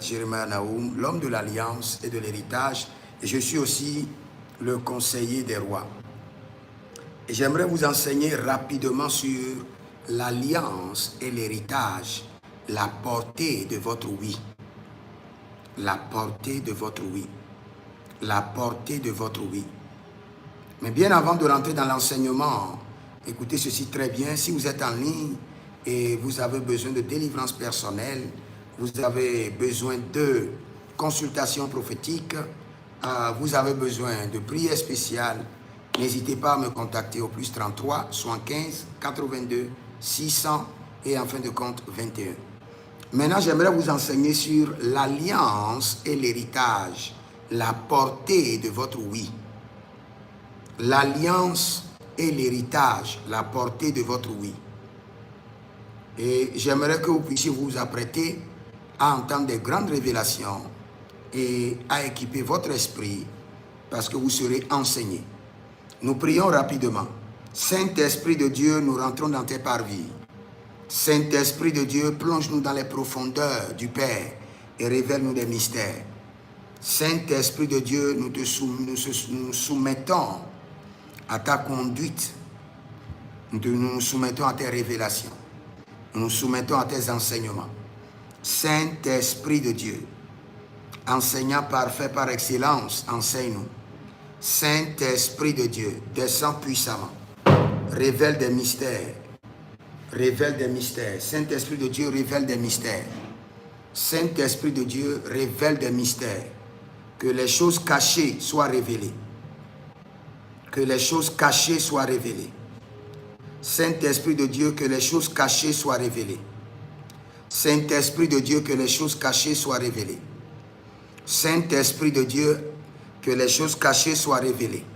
Jérémie Naoum, l'homme de l'alliance et de l'héritage, et je suis aussi le conseiller des rois. Et j'aimerais vous enseigner rapidement sur l'alliance et l'héritage, la portée de votre oui. La portée de votre oui. La portée de votre oui. Mais bien avant de rentrer dans l'enseignement, écoutez ceci très bien, si vous êtes en ligne et vous avez besoin de délivrance personnelle, vous avez besoin de consultation prophétique, vous avez besoin de prière spéciale, n'hésitez pas à me contacter au plus 33 75 82 600 et en fin de compte 21. Maintenant, j'aimerais vous enseigner sur l'alliance et l'héritage, la portée de votre oui. L'alliance et l'héritage, la portée de votre oui. Et j'aimerais que vous puissiez vous apprêter à entendre des grandes révélations et à équiper votre esprit parce que vous serez enseigné. Nous prions rapidement. Saint-Esprit de Dieu, nous rentrons dans tes parvis. Saint-Esprit de Dieu, plonge-nous dans les profondeurs du Père et révèle-nous des mystères. Saint-Esprit de Dieu, nous soumettons à ta conduite. Nous nous soumettons à tes révélations. Nous nous soumettons à tes enseignements. Saint-Esprit de Dieu, enseignant parfait par excellence, enseigne-nous. Saint-Esprit de Dieu, descends puissamment. Révèle des mystères. Révèle des mystères. Saint-Esprit de Dieu, révèle des mystères. Saint-Esprit de Dieu, révèle des mystères. Que les choses cachées soient révélées. Que les choses cachées soient révélées. Saint-Esprit de Dieu, que les choses cachées soient révélées. Saint-Esprit de Dieu, que les choses cachées soient révélées. Saint-Esprit de Dieu, que les choses cachées soient révélées.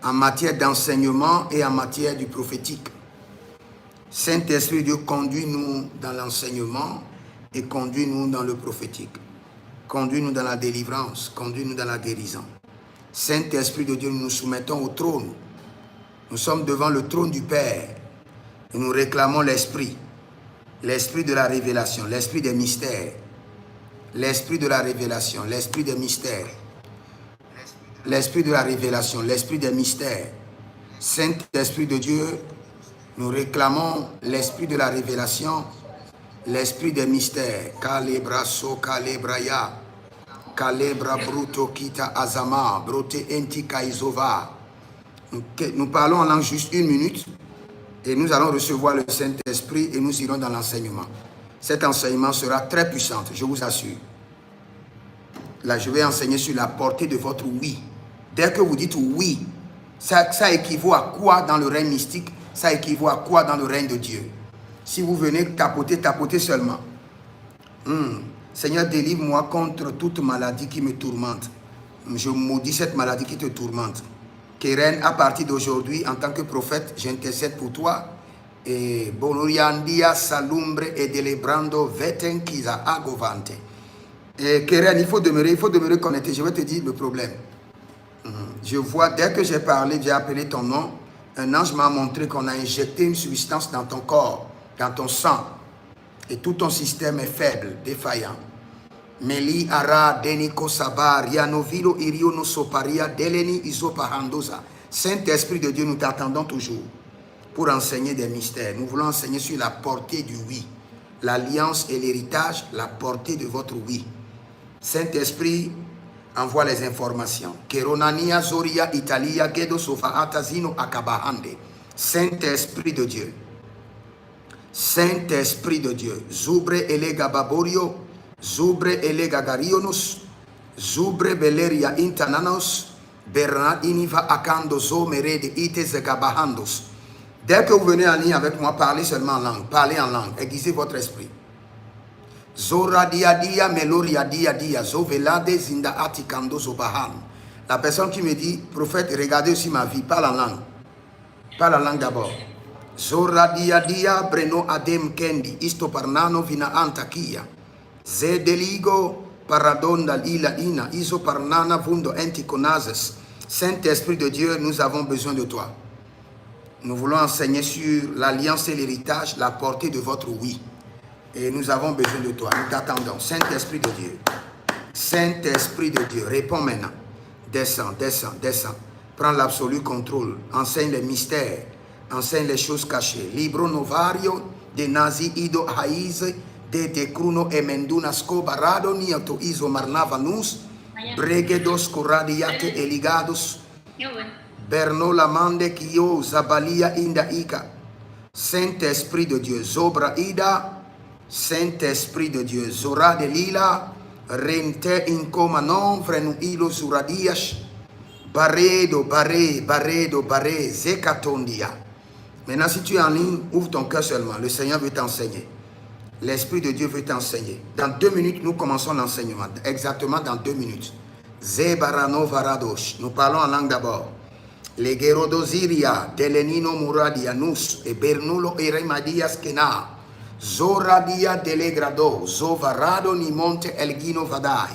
En matière d'enseignement et en matière du prophétique. Saint-Esprit de Dieu, conduis-nous dans l'enseignement et conduis-nous dans le prophétique. Conduis-nous dans la délivrance, conduis-nous dans la guérison. Saint-Esprit de Dieu, nous nous soumettons au trône. Nous sommes devant le trône du Père. Et nous réclamons l'Esprit. L'Esprit de la révélation, l'Esprit des mystères. L'Esprit de la révélation, l'Esprit des mystères. L'Esprit de la révélation, l'Esprit des mystères. Saint-Esprit de Dieu, nous réclamons l'Esprit de la révélation, l'Esprit des mystères. Kalebra so kalebraya. Kalebra bruto kita azama. Brote enti kaizova. Nous parlons en langue juste 1 minute. Et nous allons recevoir le Saint-Esprit et nous irons dans l'enseignement. Cet enseignement sera très puissant, je vous assure. Là, je vais enseigner sur la portée de votre oui. Dès que vous dites oui, ça équivaut à quoi dans le règne mystique? Ça équivaut à quoi dans le règne de Dieu? Si vous venez tapotez seulement. Seigneur, délivre-moi contre toute maladie qui me tourmente. Je maudis cette maladie qui te tourmente. Keren, à partir d'aujourd'hui, en tant que prophète, j'intercède pour toi. Et Boloriandia salumbre et delebrando vetenkiza agovante. Et Keren, il faut demeurer connecté. Je vais te dire le problème. Je vois, dès que j'ai parlé, j'ai appelé ton nom, un ange m'a montré qu'on a injecté une substance dans ton corps, dans ton sang. Et tout ton système est faible, défaillant. Meli ara deniko sabar yanovilo iriono soparia deleni isopahandosa. Saint-Esprit de Dieu, nous t'attendons toujours pour enseigner des mystères. Nous voulons enseigner sur la portée du oui, l'alliance et l'héritage, la portée de votre oui. Saint-Esprit envoie les informations. Keronania zoria italia gedo sofa atazino akabahande. Saint-Esprit de Dieu. Saint-Esprit de Dieu. Zubre elega baborio. Zubre elega garionos, zubre beleria intananos, berna iniva akando zo merede ites gabahandos. Dès que vous venez en ligne avec moi, parlez seulement en langue, parlez en langue, aiguisez votre esprit. Zora dia dia, meloria dia dia, zovelade zinda atikando zobahan. La personne qui me dit, prophète, regardez aussi ma vie, parle en langue. Parle en langue d'abord. Zora dia dia, breno adem kendi, isto parnano vina antakia. Zedeligo paradonda lila ina iso parnana vundo enticonazes. Saint-Esprit de Dieu, nous avons besoin de toi. Nous voulons enseigner sur l'alliance et l'héritage, la portée de votre oui. Et nous avons besoin de toi. Nous t'attendons. Saint-Esprit de Dieu. Saint-Esprit de Dieu, réponds maintenant. Descends, descends, descends. Prends l'absolu contrôle. Enseigne les mystères. Enseigne les choses cachées. Libro novario de nazi ido haize de decruno emenduna scobarado niato iso marnavanus bregedos coradiate eligados berno lamande kio zabalia indaika. Saint-Esprit de Dieu, Zobra Ida, Saint-Esprit de Dieu, Zora de Lila, Rente Incomanon, Frenu Ilo Zuradias, Baredo, Baredo, Zekatondia. Maintenant, si tu es en ligne, ouvre ton cœur seulement. Le Seigneur veut t'enseigner. L'Esprit de Dieu veut t'enseigner. Dans 2 minutes, nous commençons l'enseignement. Exactement dans 2 minutes. Zebarano Varadosh. Nous parlons en langue d'abord. Legerodosiria, Delenino Muradianus, et Bernulo Eremadias Kena, Zoradia Delegrado, Zovarado Nimonte Elgino Vadai.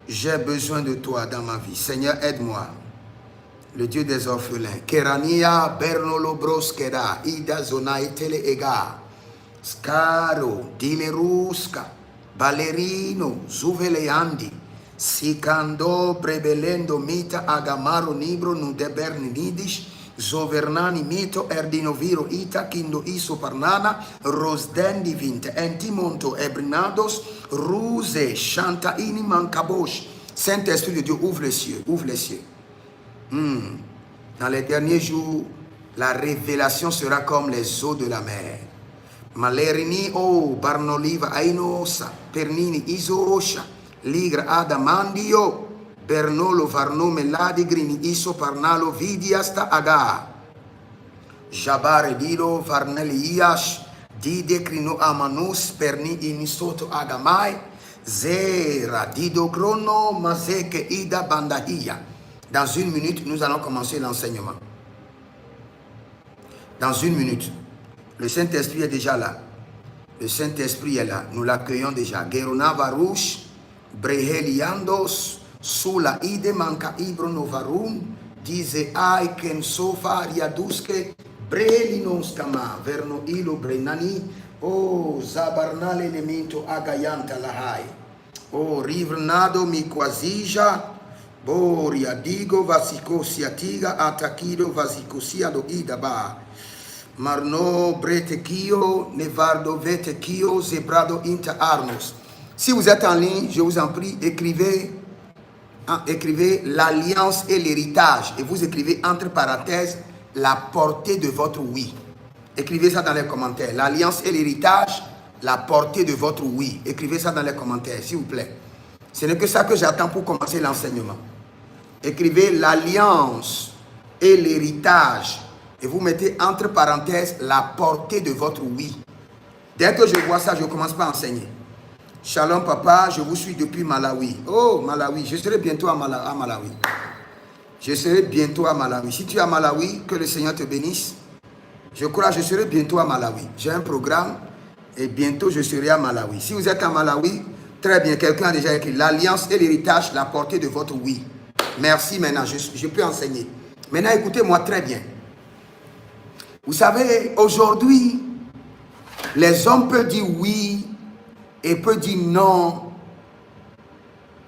J'ai besoin de toi dans ma vie. Seigneur, aide-moi. Le Dieu des orphelins. Kerania, Bernolo Broskeda, Ida Zonaetele Ega, Scaro, Dilerusca, Ballerino, Zuveleandi. Sicando prebelendo mita agamaro nibro nu debernidis zovernani mito erdinoviro ita kindo iso parnana rosdendi vinte entimonto ebrinados ruse chanta ini mancabosh. Saint-Esprit de Dieu, ouvre les cieux, ouvre les cieux. Dans les derniers jours, la révélation sera comme les eaux de la mer. Malerini o barnoliva ainosa pernini isosha Ligra adamandio, Bernolo varno meladi grini iso parnalo vidiasta aga. Jabare dilo varnelias, dide crino amanus perni inisoto agamai, zera dido crono mazeke ida bandahia. Dans 1 minute, nous allons commencer l'enseignement. Dans 1 minute, le Saint-Esprit est déjà là. Le Saint-Esprit est là. Nous l'accueillons déjà. Gerona varouche. Breheliandos sula ide manca ibro novarum dize ai ken sofa riaduske brelinos kama verno ilo brenani o zabarnal elemento agayanta lahai o rivnado mi quasija boria digo vasicosiatiga atakido vasicosiado idaba marno bretekio nevardo vetekio zebrado inter arnos. Si vous êtes en ligne, je vous en prie, écrivez l'alliance et l'héritage. Et vous écrivez entre parenthèses la portée de votre oui. Écrivez ça dans les commentaires. L'alliance et l'héritage, la portée de votre oui. Écrivez ça dans les commentaires, s'il vous plaît. Ce n'est que ça que j'attends pour commencer l'enseignement. Écrivez l'alliance et l'héritage. Et vous mettez entre parenthèses la portée de votre oui. Dès que je vois ça, je ne commence pas à enseigner. Shalom papa, je vous suis depuis Malawi. Oh Malawi, je serai bientôt à Malawi. Je serai bientôt à Malawi. Si tu es à Malawi, que le Seigneur te bénisse. Je crois que je serai bientôt à Malawi. J'ai un programme et bientôt je serai à Malawi. Si vous êtes à Malawi, très bien, quelqu'un a déjà écrit l'alliance et l'héritage, la portée de votre oui. Merci maintenant, je peux enseigner. Maintenant écoutez-moi très bien. Vous savez, aujourd'hui, les hommes peuvent dire oui et peut dire non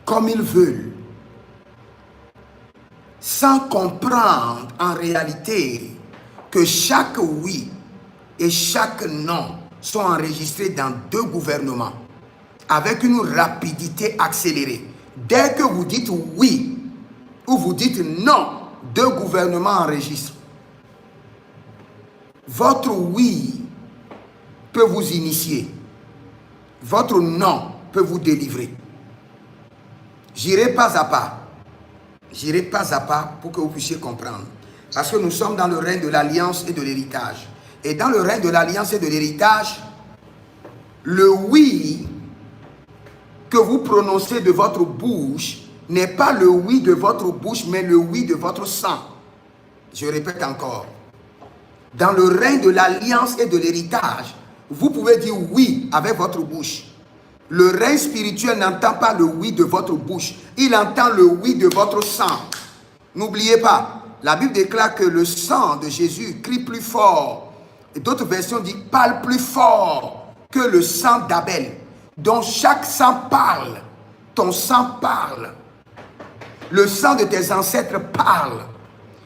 comme ils veulent, sans comprendre en réalité que chaque oui et chaque non sont enregistrés dans 2 gouvernements avec une rapidité accélérée. Dès que vous dites oui ou vous dites non, 2 gouvernements enregistrent. Votre oui peut vous initier. Votre non peut vous délivrer. J'irai pas à pas. J'irai pas à pas pour que vous puissiez comprendre. Parce que nous sommes dans le règne de l'alliance et de l'héritage. Et dans le règne de l'alliance et de l'héritage, le oui que vous prononcez de votre bouche n'est pas le oui de votre bouche, mais le oui de votre sang. Je répète encore. Dans le règne de l'alliance et de l'héritage, vous pouvez dire oui avec votre bouche. Le règne spirituel n'entend pas le oui de votre bouche. Il entend le oui de votre sang. N'oubliez pas, la Bible déclare que le sang de Jésus crie plus fort. Et d'autres versions disent parle plus fort que le sang d'Abel, dont chaque sang parle. Ton sang parle. Le sang de tes ancêtres parle.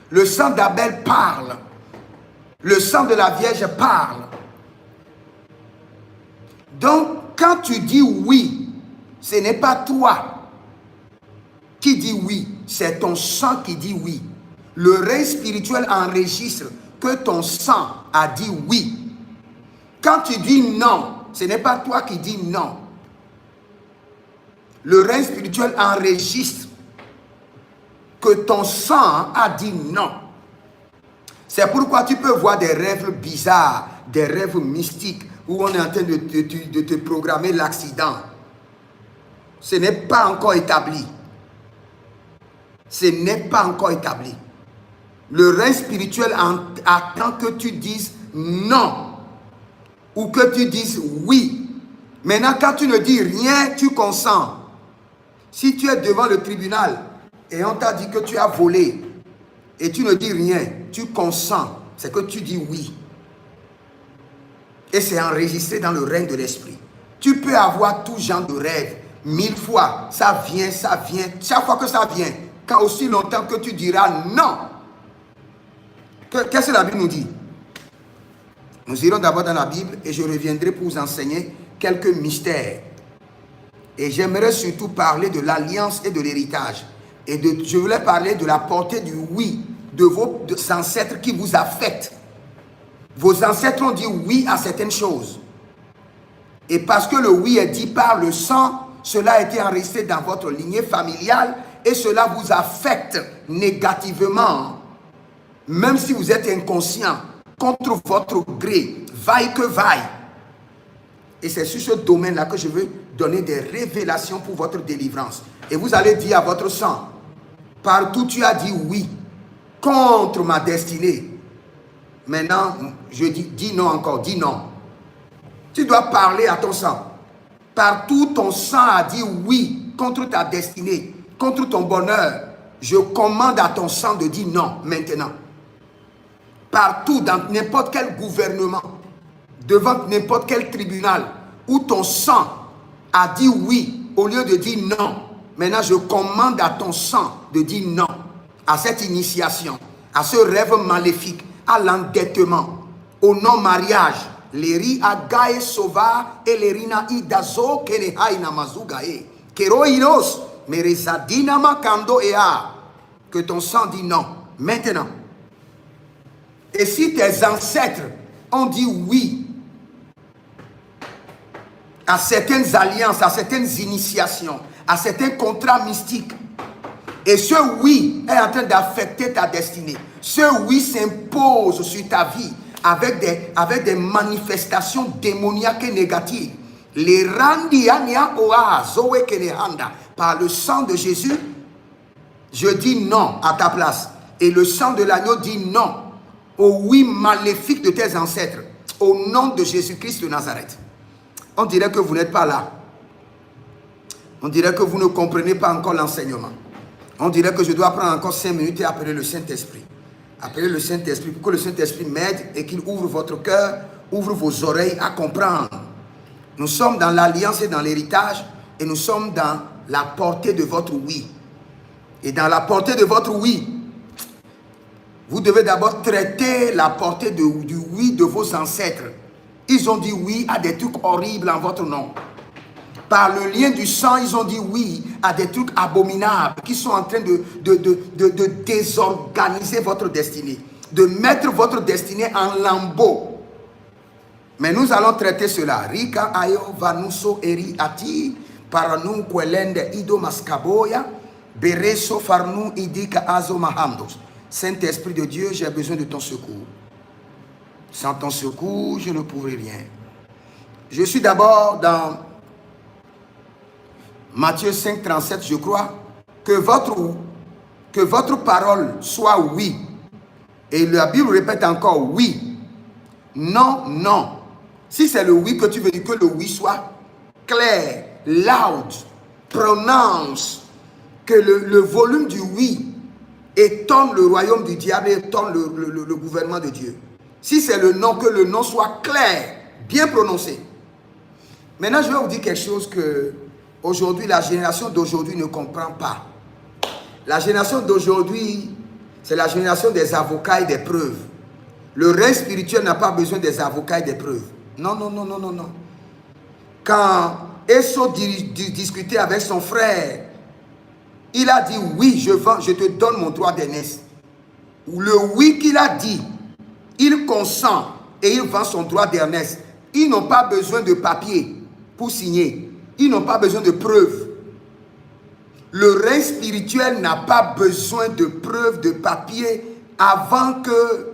Le sang d'Abel parle. Le sang de la Vierge parle. Donc, quand tu dis oui, ce n'est pas toi qui dis oui, c'est ton sang qui dit oui. Le règne spirituel enregistre que ton sang a dit oui. Quand tu dis non, ce n'est pas toi qui dis non. Le règne spirituel enregistre que ton sang a dit non. C'est pourquoi tu peux voir des rêves bizarres, des rêves mystiques, où on est en train de te programmer l'accident. Ce n'est pas encore établi. Ce n'est pas encore établi. Le règne spirituel attend que tu dises non ou que tu dises oui. Maintenant, quand tu ne dis rien, tu consens. Si tu es devant le tribunal et on t'a dit que tu as volé et tu ne dis rien, tu consens, c'est que tu dis oui. Et c'est enregistré dans le règne de l'esprit. Tu peux avoir tout genre de rêve, 1000 fois, ça vient, chaque fois que ça vient, quand aussi longtemps que tu diras non. Qu'est-ce que la Bible nous dit? Nous irons d'abord dans la Bible et je reviendrai pour vous enseigner quelques mystères. Et j'aimerais surtout parler de l'alliance et de l'héritage. Et je voulais parler de la portée du oui de vos ancêtres qui vous affectent. Vos ancêtres ont dit oui à certaines choses. Et parce que le oui est dit par le sang, cela a été enregistré dans votre lignée familiale et cela vous affecte négativement. Même si vous êtes inconscient, contre votre gré, vaille que vaille. Et c'est sur ce domaine-là que je veux donner des révélations pour votre délivrance. Et vous allez dire à votre sang, partout tu as dit oui, contre ma destinée. Maintenant, je dis non encore, dis non. Tu dois parler à ton sang. Partout ton sang a dit oui contre ta destinée, contre ton bonheur. Je commande à ton sang de dire non maintenant. Partout, dans n'importe quel gouvernement, devant n'importe quel tribunal, où ton sang a dit oui au lieu de dire non. Maintenant, je commande à ton sang de dire non à cette initiation, à ce rêve maléfique, à l'endettement, au non-mariage. Leri agae sova et lerina idazo kenehaina mazugae. Keroiros merezadina makando ea. Que ton sang dit non maintenant. Et si tes ancêtres ont dit oui à certaines alliances, à certaines initiations, à certains contrats mystiques, et ce oui est en train d'affecter ta destinée, ce oui s'impose sur ta vie avec des manifestations démoniaques et négatives. Les randiania oa zoe kenehanda, par le sang de Jésus, je dis non à ta place. Et le sang de l'agneau dit non au oui maléfique de tes ancêtres, au nom de Jésus-Christ de Nazareth. On dirait que vous n'êtes pas là. On dirait que vous ne comprenez pas encore l'enseignement. On dirait que je dois prendre encore 5 minutes et appeler le Saint-Esprit. Appeler le Saint-Esprit pour que le Saint-Esprit m'aide et qu'il ouvre votre cœur, ouvre vos oreilles à comprendre. Nous sommes dans l'alliance et dans l'héritage et nous sommes dans la portée de votre oui. Et dans la portée de votre oui, vous devez d'abord traiter la portée du oui de vos ancêtres. Ils ont dit oui à des trucs horribles en votre nom. Par le lien du sang, ils ont dit oui à des trucs abominables qui sont en train de désorganiser votre destinée, de mettre votre destinée en lambeaux. Mais nous allons traiter cela. Rika ayo vanuso eri ati paranu kwelende ido maskaboya bereso farnu idika azo mahamdos. Saint-Esprit de Dieu, j'ai besoin de ton secours. Sans ton secours, je ne pourrai rien. Je suis d'abord dans Matthieu 5, 37, je crois, que votre parole soit oui. Et la Bible répète encore oui. Non, non. Si c'est le oui que tu veux dire, que le oui soit clair, loud, prononce, que le volume du oui étonne le royaume du diable et étonne le gouvernement de Dieu. Si c'est le non, que le non soit clair, bien prononcé. Maintenant, je vais vous dire quelque chose que aujourd'hui, la génération d'aujourd'hui ne comprend pas. La génération d'aujourd'hui, c'est la génération des avocats et des preuves. Le règne spirituel n'a pas besoin des avocats et des preuves. Non, non, non, non, non, non. Quand Esau discutait avec son frère, il a dit oui, je te donne mon droit d'aînesse. Le oui qu'il a dit, il consent et il vend son droit d'aînesse. Ils n'ont pas besoin de papier pour signer. Ils n'ont pas besoin de preuves. Le règne spirituel n'a pas besoin de preuves, de papier avant que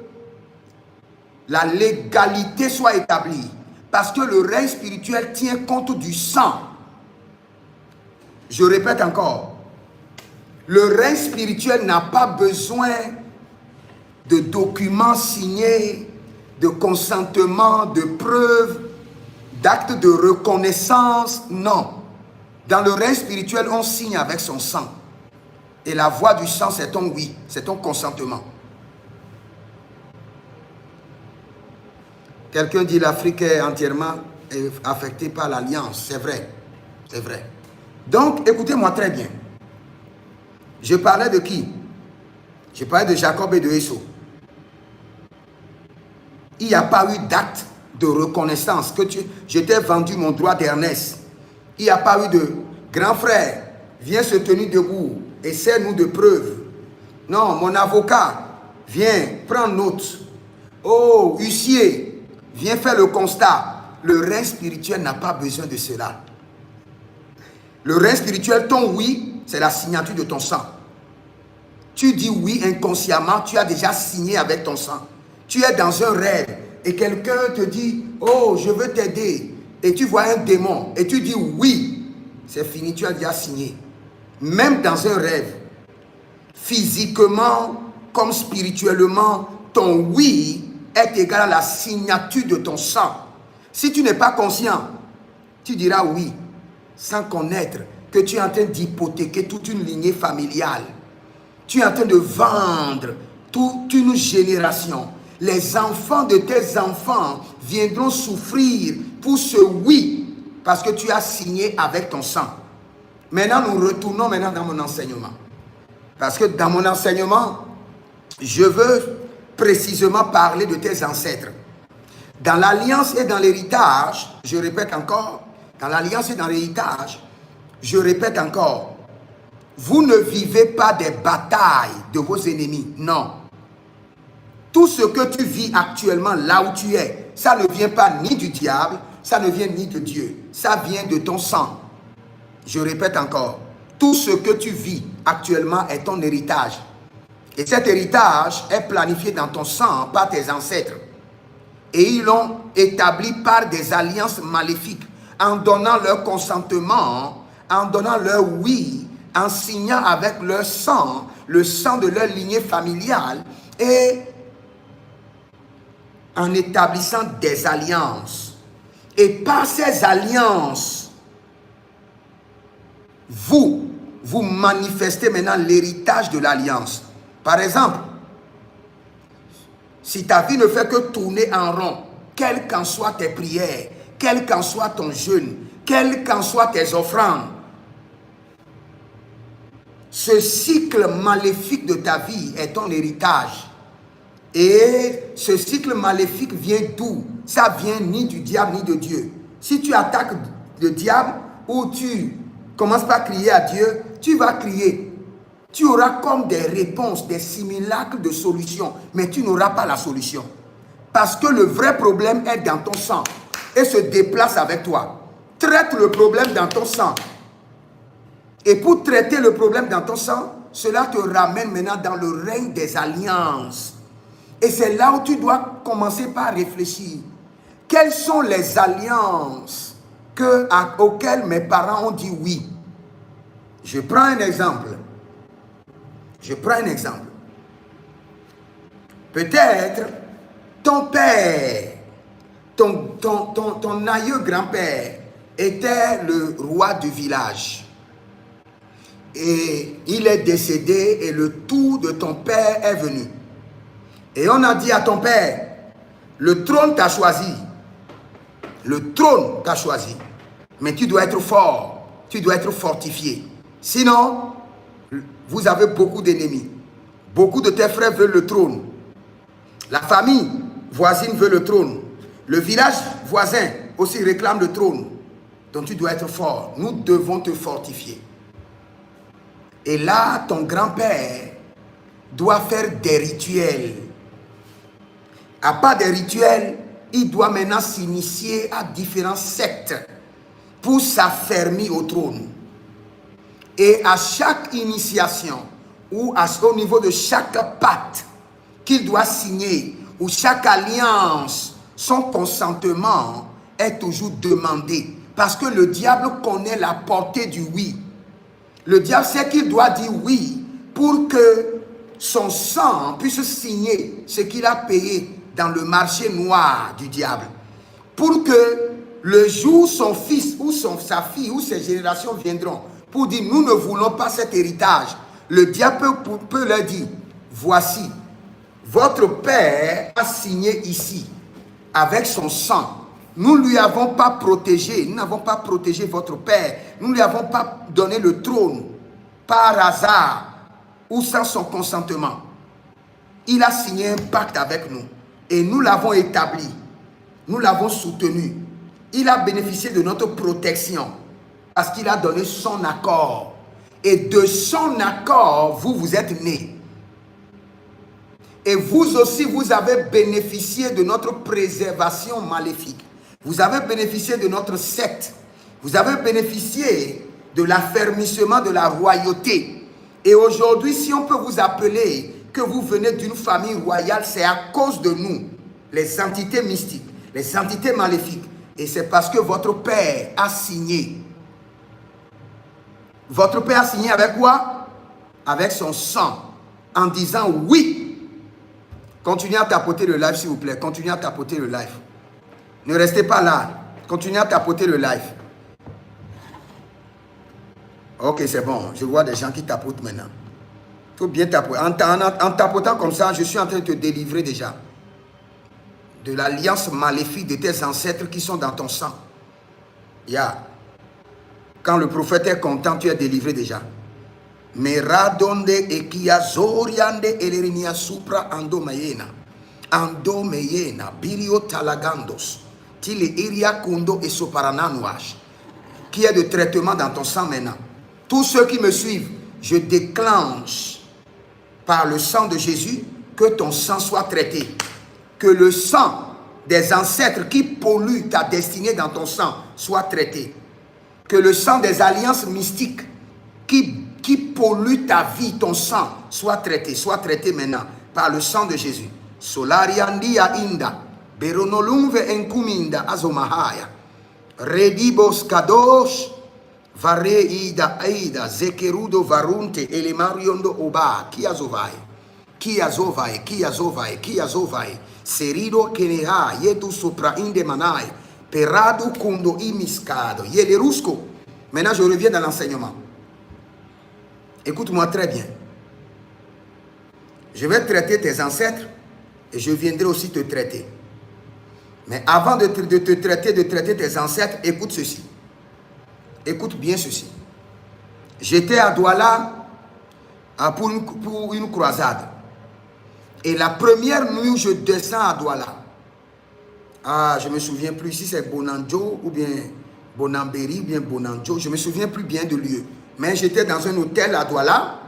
la légalité soit établie. Parce que le règne spirituel tient compte du sang. Je répète encore. Le règne spirituel n'a pas besoin de documents signés, de consentement, de preuves, d'actes de reconnaissance. Non. Dans le règne spirituel, on signe avec son sang. Et la voix du sang, c'est ton oui, c'est ton consentement. Quelqu'un dit l'Afrique est entièrement affectée par l'alliance. C'est vrai. C'est vrai. Donc, écoutez-moi très bien. Je parlais de qui? Je parlais de Jacob et de Esau. Il n'y a pas eu d'acte de reconnaissance que je t'ai vendu mon droit d'aînesse. Il n'y a pas eu de grand frère, viens se tenir debout, essaie-nous de preuves. Non, mon avocat, viens, prends note. Oh, huissier, viens faire le constat. Le règne spirituel n'a pas besoin de cela. Le règne spirituel, ton oui, c'est la signature de ton sang. Tu dis oui inconsciemment, tu as déjà signé avec ton sang. Tu es dans un rêve et quelqu'un te dit, oh, je veux t'aider. Et tu vois un démon et tu dis oui, c'est fini, tu as déjà signé. Même dans un rêve, physiquement comme spirituellement, ton oui est égal à la signature de ton sang. Si tu n'es pas conscient, tu diras oui, sans connaître que tu es en train d'hypothéquer toute une lignée familiale. Tu es en train de vendre toute une génération. Les enfants de tes enfants viendront souffrir pour ce oui, parce que tu as signé avec ton sang. Maintenant, nous retournons maintenant dans mon enseignement. Parce que dans mon enseignement, je veux précisément parler de tes ancêtres. Dans l'alliance et dans l'héritage, je répète encore, dans l'alliance et dans l'héritage, je répète encore, vous ne vivez pas des batailles de vos ennemis, non. Tout ce que tu vis actuellement là où tu es, ça ne vient pas ni du diable, ça ne vient ni de Dieu, ça vient de ton sang. Je répète encore, tout ce que tu vis actuellement est ton héritage. Et cet héritage est planifié dans ton sang par tes ancêtres. Et ils l'ont établi par des alliances maléfiques, en donnant leur consentement, en donnant leur oui, en signant avec leur sang, le sang de leur lignée familiale, et en établissant des alliances. Et par ces alliances, vous manifestez maintenant l'héritage de l'alliance. Par exemple, si ta vie ne fait que tourner en rond, quelles qu'en soient tes prières, quel qu'en soit ton jeûne, quelles qu'en soient tes offrandes, ce cycle maléfique de ta vie est ton héritage. Et ce cycle maléfique vient d'où? Ça vient ni du diable ni de Dieu. Si tu attaques le diable ou tu commences par crier à Dieu, tu vas crier. Tu auras comme des réponses, des simulacres de solutions, mais tu n'auras pas la solution. Parce que le vrai problème est dans ton sang et se déplace avec toi. Traite le problème dans ton sang. Et pour traiter le problème dans ton sang, cela te ramène maintenant dans le règne des alliances. Et c'est là où tu dois commencer par réfléchir. Quelles sont les alliances auxquelles mes parents ont dit oui? Je prends un exemple. Peut-être ton père, ton aïeux grand-père était le roi du village. Et il est décédé et le tour de ton père est venu. Et on a dit à ton père, le trône t'a choisi. Le trône t'a choisi. Mais tu dois être fort. Tu dois être fortifié. Sinon, vous avez beaucoup d'ennemis. Beaucoup de tes frères veulent le trône. La famille voisine veut le trône. Le village voisin aussi réclame le trône. Donc tu dois être fort. Nous devons te fortifier. Et là, ton grand-père doit faire des rituels. À part des rituels, il doit maintenant s'initier à différents sectes pour s'affermir au trône. Et à chaque initiation, ou au niveau de chaque pacte qu'il doit signer, ou chaque alliance, son consentement est toujours demandé. Parce que le diable connaît la portée du oui. Le diable sait qu'il doit dire oui pour que son sang puisse signer ce qu'il a payé dans le marché noir du diable. Pour que le jour où son fils ou sa fille ou ses générations viendront pour dire nous ne voulons pas cet héritage, le diable peut leur dire voici, votre père a signé ici avec son sang. Nous ne lui avons pas protégé, nous n'avons pas protégé votre père, nous ne lui avons pas donné le trône par hasard ou sans son consentement. Il a signé un pacte avec nous et nous l'avons établi, nous l'avons soutenu. Il a bénéficié de notre protection parce qu'il a donné son accord. Et de son accord, vous êtes nés. Et vous aussi, vous avez bénéficié de notre préservation maléfique. Vous avez bénéficié de notre secte. Vous avez bénéficié de l'affermissement de la royauté. Et aujourd'hui, si on peut vous appeler que vous venez d'une famille royale, c'est à cause de nous, les entités mystiques, les entités maléfiques. Et c'est parce que votre père a signé. Votre père a signé avec quoi? Avec son sang, en disant oui. Continuez à tapoter le live, s'il vous plaît. Continuez à tapoter le live. Ne restez pas là. Continuez à tapoter le live. Ok, c'est bon. Je vois des gens qui tapotent maintenant. Il faut bien tapoter. En tapotant comme ça, je suis en train de te délivrer déjà de l'alliance maléfique de tes ancêtres qui sont dans ton sang. Quand le prophète est content, tu es délivré déjà. Meradonde ekia zoriande elerinia supra andomeyena. Andomeyena birio talagandos. Tile iria kundo et soparananouach. Qui est de traitement dans ton sang maintenant. Tous ceux qui me suivent, je déclenche par le sang de Jésus que ton sang soit traité. Que le sang des ancêtres qui polluent ta destinée dans ton sang soit traité. Que le sang des alliances mystiques qui polluent ta vie, ton sang, soit traité maintenant par le sang de Jésus. Solariandia inda, beronolumve enkuminda azomahaya, redibos kadosh, vare ida aida, zekerudo varunte, elemariondo oba, kiazovai, serido keneha, yedu sopra inde manai, perado kundo imiscado, yelerusco. Maintenant, je reviens dans l'enseignement. Écoute-moi très bien. Je vais traiter tes ancêtres et je viendrai aussi te traiter. Mais avant de traiter tes ancêtres, écoute ceci. Écoute bien ceci. J'étais à Douala pour une croisade. Et la première nuit où je descends à Douala, je ne me souviens plus si c'est Bonanjo ou bien Bonamberi ou bien Bonanjo, je ne me souviens plus bien de lieu. Mais j'étais dans un hôtel à Douala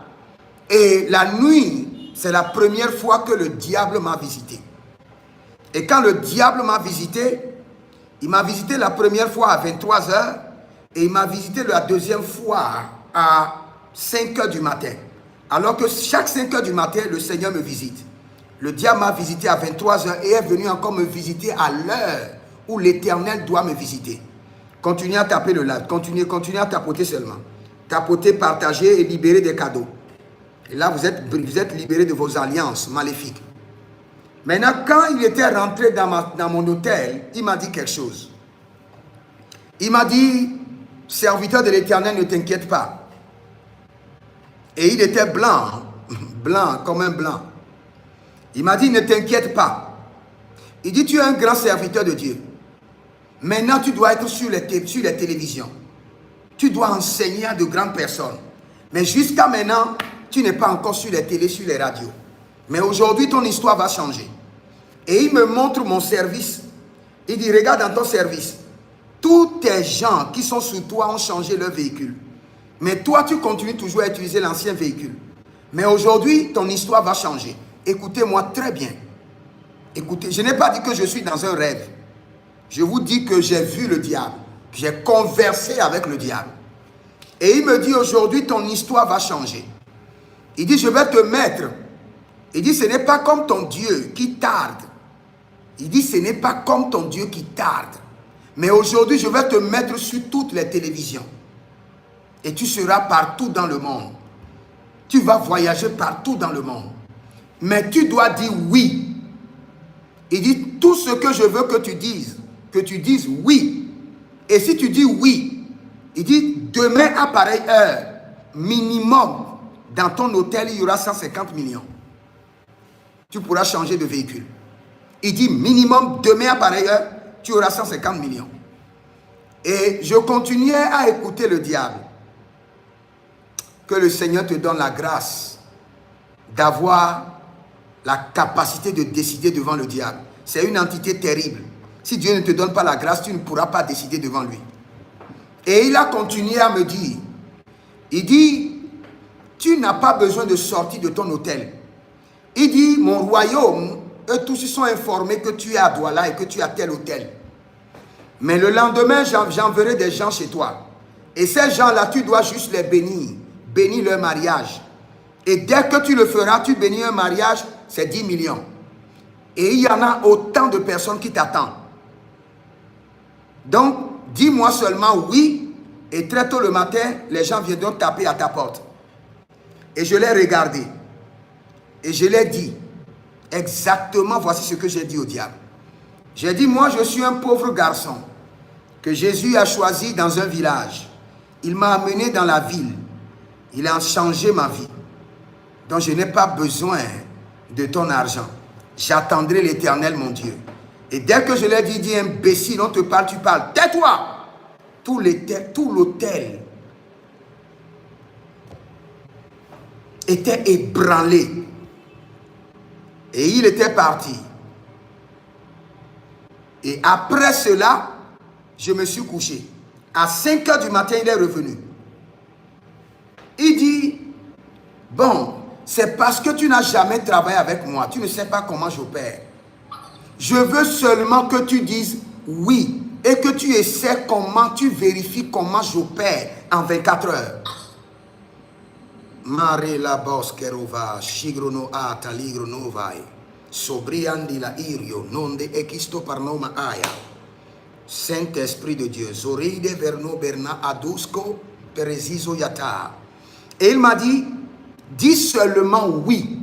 et la nuit, c'est la première fois que le diable m'a visité. Et quand le diable m'a visité, il m'a visité la première fois à 23 h et il m'a visité la deuxième fois à 5 h du matin. Alors que chaque 5 h du matin, le Seigneur me visite. Le diable m'a visité à 23 h et est venu encore me visiter à l'heure où l'Éternel doit me visiter. Continuez à taper le live, continuez à tapoter seulement. Tapoter, partager et libérer des cadeaux. Et là, vous êtes libérés de vos alliances maléfiques. Maintenant, quand il était rentré dans mon hôtel, il m'a dit quelque chose. Il m'a dit, serviteur de l'Éternel, ne t'inquiète pas. Et il était blanc, blanc comme un blanc. Il m'a dit, ne t'inquiète pas. Il dit, tu es un grand serviteur de Dieu. Maintenant, tu dois être sur les télévisions. Tu dois enseigner à de grandes personnes. Mais jusqu'à maintenant, tu n'es pas encore sur les télés, sur les radios. Mais aujourd'hui, ton histoire va changer. Et il me montre mon service. Il dit, regarde dans ton service. Tous tes gens qui sont sous toi ont changé leur véhicule. Mais toi, tu continues toujours à utiliser l'ancien véhicule. Mais aujourd'hui, ton histoire va changer. Écoutez-moi très bien. Écoutez, je n'ai pas dit que je suis dans un rêve. Je vous dis que j'ai vu le diable. Que j'ai conversé avec le diable. Et il me dit aujourd'hui, ton histoire va changer. Il dit, je vais te mettre. Il dit, ce n'est pas comme ton Dieu qui tarde. Il dit, ce n'est pas comme ton Dieu qui tarde. Mais aujourd'hui, je vais te mettre sur toutes les télévisions. Et tu seras partout dans le monde. Tu vas voyager partout dans le monde. Mais tu dois dire oui. Il dit, tout ce que je veux que tu dises oui. Et si tu dis oui, il dit, demain à pareille heure, minimum, dans ton hôtel, il y aura 150 millions. Tu pourras changer de véhicule. Il dit, minimum, demain à pareille heure, tu auras 150 millions. Et je continuais à écouter le diable. Que le Seigneur te donne la grâce d'avoir la capacité de décider devant le diable. C'est une entité terrible. Si Dieu ne te donne pas la grâce, tu ne pourras pas décider devant lui. Et il a continué à me dire, il dit, tu n'as pas besoin de sortir de ton hôtel. Il dit, mon royaume, eux tous ils sont informés que tu es à Douala et que tu es à tel hôtel. Mais le lendemain, j'enverrai des gens chez toi. Et ces gens-là, tu dois juste les bénir. Bénir leur mariage. Et dès que tu le feras, tu bénis un mariage, c'est 10 millions. Et il y en a autant de personnes qui t'attendent. Donc, dis-moi seulement oui. Et très tôt le matin, les gens viendront taper à ta porte. Et je l'ai regardé. Et je l'ai dit. Exactement, voici ce que j'ai dit au diable. J'ai dit, moi je suis un pauvre garçon que Jésus a choisi dans un village. Il m'a amené dans la ville. Il a changé ma vie. Donc je n'ai pas besoin de ton argent. J'attendrai l'Éternel, mon Dieu. Et dès que je l'ai dit, imbécile, on te parle, tu parles. Tais-toi! Tout l'hôtel était ébranlé. Et il était parti. Et après cela, je me suis couché. À 5 h du matin, il est revenu. Il dit, bon, c'est parce que tu n'as jamais travaillé avec moi. Tu ne sais pas comment j'opère. Je veux seulement que tu dises oui. Et que tu essaies comment, tu vérifies comment j'opère en 24 heures. Mare la boscherova, shigrono ata ligrono vai. Sobriandi la irio, non de equisto parnoma aya. Saint-Esprit de Dieu, zoride verno berna adusco peresizo yata. Et il m'a dit, dis seulement oui.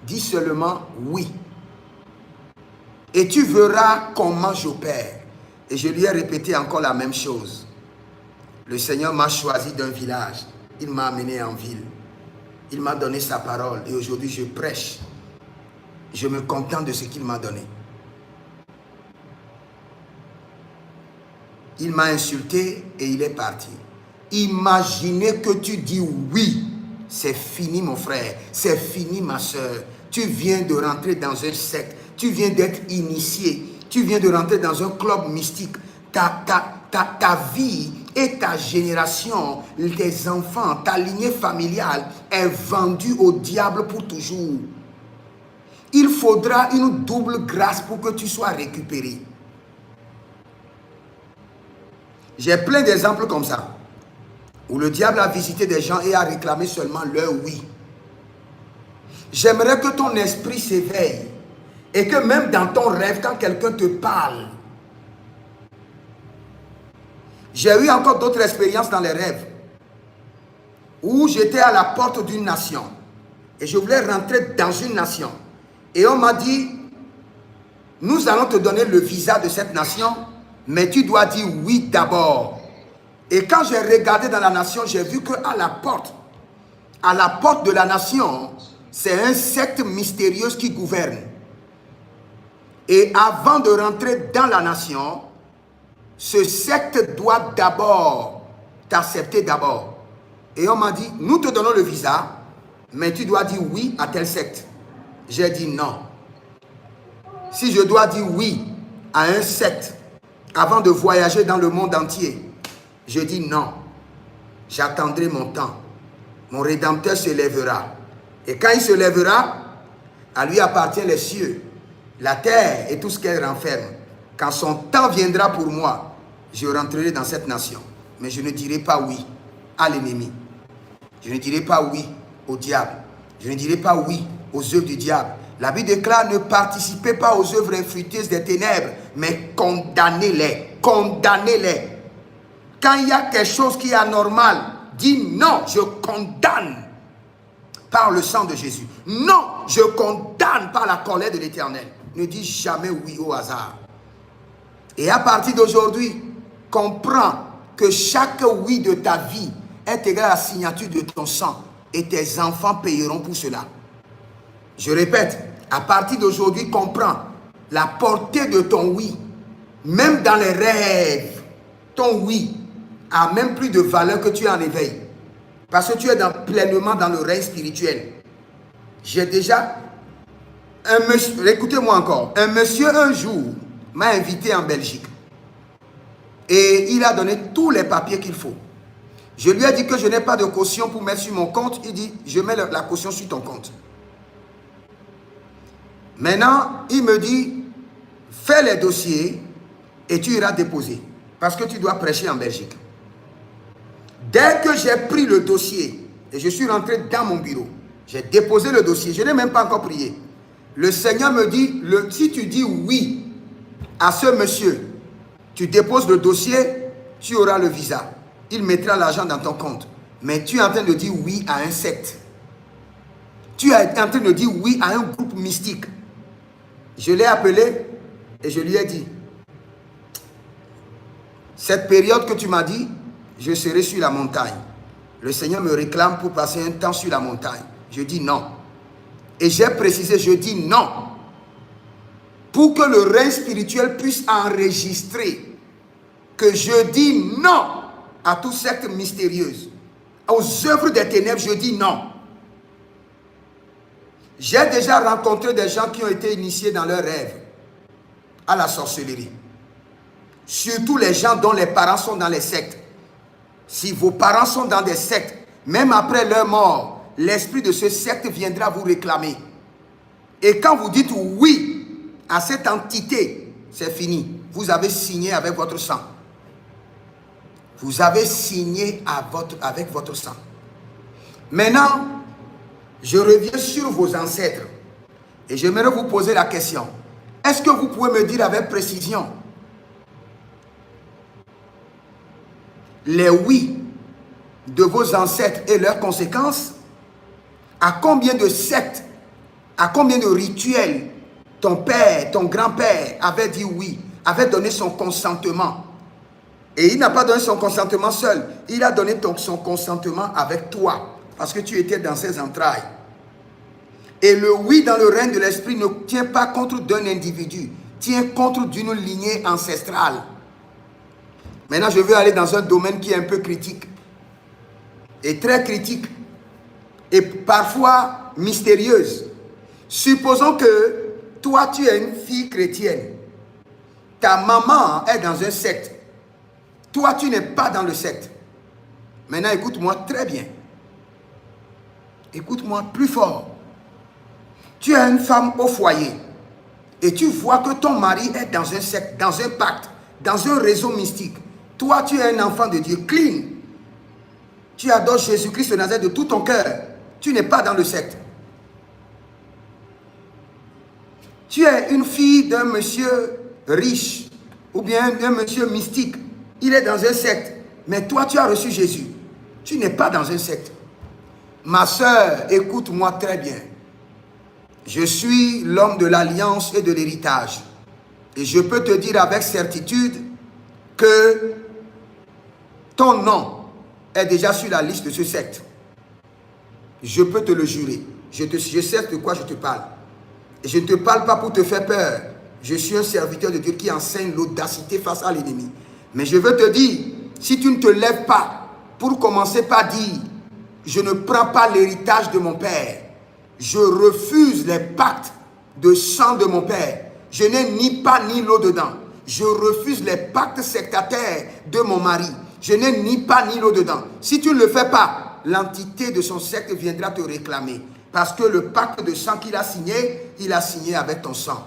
Dis seulement oui. Et tu verras comment j'opère. Et je lui ai répété encore la même chose. Le Seigneur m'a choisi d'un village. Il m'a amené en ville. Il m'a donné sa parole. Et aujourd'hui, je prêche. Je me contente de ce qu'il m'a donné. Il m'a insulté et il est parti. Imaginez que tu dis oui. C'est fini, mon frère. C'est fini, ma soeur. Tu viens de rentrer dans un secte. Tu viens d'être initié. Tu viens de rentrer dans un club mystique. Ta vie et ta génération, tes enfants, ta lignée familiale est vendue au diable pour toujours. Il faudra une double grâce pour que tu sois récupéré. J'ai plein d'exemples comme ça, où le diable a visité des gens et a réclamé seulement leur oui. J'aimerais que ton esprit s'éveille et que même dans ton rêve, quand quelqu'un te parle, j'ai eu encore d'autres expériences dans les rêves où j'étais à la porte d'une nation et je voulais rentrer dans une nation. Et on m'a dit, nous allons te donner le visa de cette nation, mais tu dois dire oui d'abord. Et quand j'ai regardé dans la nation, j'ai vu qu'à la porte de la nation, c'est un secte mystérieuse qui gouverne. Et avant de rentrer dans la nation, ce secte doit d'abord t'accepter d'abord. Et on m'a dit, nous te donnons le visa, mais tu dois dire oui à tel secte. J'ai dit non. Si je dois dire oui à un secte avant de voyager dans le monde entier, je dis non. J'attendrai mon temps. Mon Rédempteur se lèvera. Et quand il se lèvera, à lui appartient les cieux, la terre et tout ce qu'elle renferme. Quand son temps viendra pour moi, je rentrerai dans cette nation. Mais je ne dirai pas oui à l'ennemi. Je ne dirai pas oui au diable. Je ne dirai pas oui aux œuvres du diable. La Bible déclare, ne participez pas aux œuvres infructueuses des ténèbres, mais condamnez-les. Condamnez-les. Quand il y a quelque chose qui est anormal, dis non, je condamne par le sang de Jésus. Non, je condamne par la colère de l'Éternel. Ne dis jamais oui au hasard. Et à partir d'aujourd'hui, comprends que chaque oui de ta vie est égal à la signature de ton sang. Et tes enfants payeront pour cela. Je répète, à partir d'aujourd'hui, comprends la portée de ton oui. Même dans les rêves, ton oui a même plus de valeur que tu es en éveil. Parce que tu es pleinement dans le règne spirituel. J'ai déjà un monsieur, écoutez-moi encore, un monsieur un jour m'a invité en Belgique. Et il a donné tous les papiers qu'il faut. Je lui ai dit que je n'ai pas de caution pour mettre sur mon compte. Il dit, je mets la caution sur ton compte. Maintenant, il me dit, fais les dossiers et tu iras déposer. Parce que tu dois prêcher en Belgique. Dès que j'ai pris le dossier et je suis rentré dans mon bureau, j'ai déposé le dossier, je n'ai même pas encore prié. Le Seigneur me dit, si tu dis oui à ce monsieur, tu déposes le dossier, tu auras le visa. Il mettra l'argent dans ton compte. Mais tu es en train de dire oui à un secte. Tu es en train de dire oui à un groupe mystique. Je l'ai appelé et je lui ai dit, cette période que tu m'as dit, je serai sur la montagne. Le Seigneur me réclame pour passer un temps sur la montagne. Je dis non. Et j'ai précisé, je dis non. Pour que le règne spirituel puisse enregistrer que je dis non à toute secte mystérieuse. Aux œuvres des ténèbres, je dis non. J'ai déjà rencontré des gens qui ont été initiés dans leurs rêves à la sorcellerie. Surtout les gens dont les parents sont dans les sectes. Si vos parents sont dans des sectes, même après leur mort, l'esprit de ce secte viendra vous réclamer. Et quand vous dites oui à cette entité, c'est fini. Vous avez signé avec votre sang. Vous avez signé avec votre sang. Maintenant, je reviens sur vos ancêtres. Et j'aimerais vous poser la question. Est-ce que vous pouvez me dire avec précision les oui de vos ancêtres et leurs conséquences? À combien de sectes, à combien de rituels ton père, ton grand-père avait dit oui, avait donné son consentement? Et il n'a pas donné son consentement seul. Il a donné son consentement avec toi. Parce que tu étais dans ses entrailles. Et le oui dans le règne de l'esprit ne tient pas contre d'un individu. Tient contre d'une lignée ancestrale. Maintenant, je veux aller dans un domaine qui est un peu critique. Et très critique. Et parfois mystérieuse. Supposons que toi, tu es une fille chrétienne. Ta maman est dans un secte. Toi, tu n'es pas dans le secte. Maintenant, écoute-moi très bien. Écoute-moi plus fort. Tu es une femme au foyer. Et tu vois que ton mari est dans un secte, dans un pacte, dans un réseau mystique. Toi, tu es un enfant de Dieu, clean. Tu adores Jésus-Christ de Nazareth de tout ton cœur. Tu n'es pas dans le secte. Tu es une fille d'un monsieur riche ou bien d'un monsieur mystique. Il est dans un secte. Mais toi, tu as reçu Jésus. Tu n'es pas dans un secte. Ma soeur, écoute-moi très bien. Je suis l'homme de l'alliance et de l'héritage. Et je peux te dire avec certitude que ton nom est déjà sur la liste de ce secte. Je peux te le jurer. Je sais de quoi je te parle. Et je ne te parle pas pour te faire peur. Je suis un serviteur de Dieu qui enseigne l'audacité face à l'ennemi. Mais je veux te dire, si tu ne te lèves pas pour commencer par dire, je ne prends pas l'héritage de mon père, je refuse les pactes de sang de mon père, je n'ai ni pas ni l'eau dedans, je refuse les pactes sectataires de mon mari, je n'ai ni pas ni l'eau dedans. Si tu ne le fais pas, l'entité de son secte viendra te réclamer. Parce que le pacte de sang qu'il a signé avec ton sang.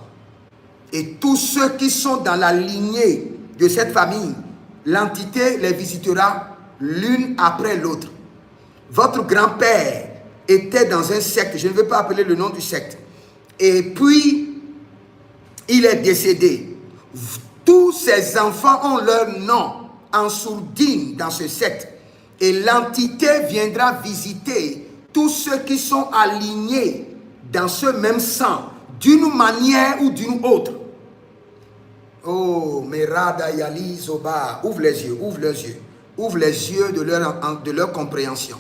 Et tous ceux qui sont dans la lignée de cette famille, l'entité les visitera l'une après l'autre. Votre grand-père était dans un secte, je ne veux pas appeler le nom du secte. Et puis, il est décédé. Tous ses enfants ont leur nom en sourdine dans ce secte. Et l'entité viendra visiter tous ceux qui sont alignés dans ce même sang, d'une manière ou d'une autre. Oh, Merada Yali Zoba, ouvre les yeux, ouvre les yeux. Ouvre les yeux de leur compréhension.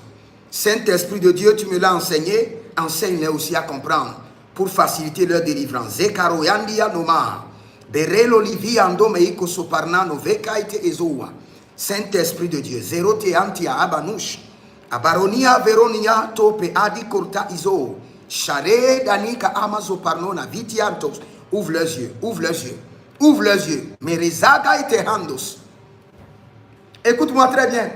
Saint-Esprit de Dieu, tu me l'as enseigné, enseigne-les aussi à comprendre pour faciliter leur délivrance. Zekaro Yandia Noma, Berelo Livi Ando Meiko Soparna Novekaite Ezoa. Saint-Esprit de Dieu, Zerote Antia Abanouche, Abaronia Veronia Tope Adi Korta Izo, Share Danika Amazo Parnona Vitiantos. Ouvre les yeux, ouvre les yeux, ouvre les yeux. Merezaga et Tehandos. Écoute-moi très bien.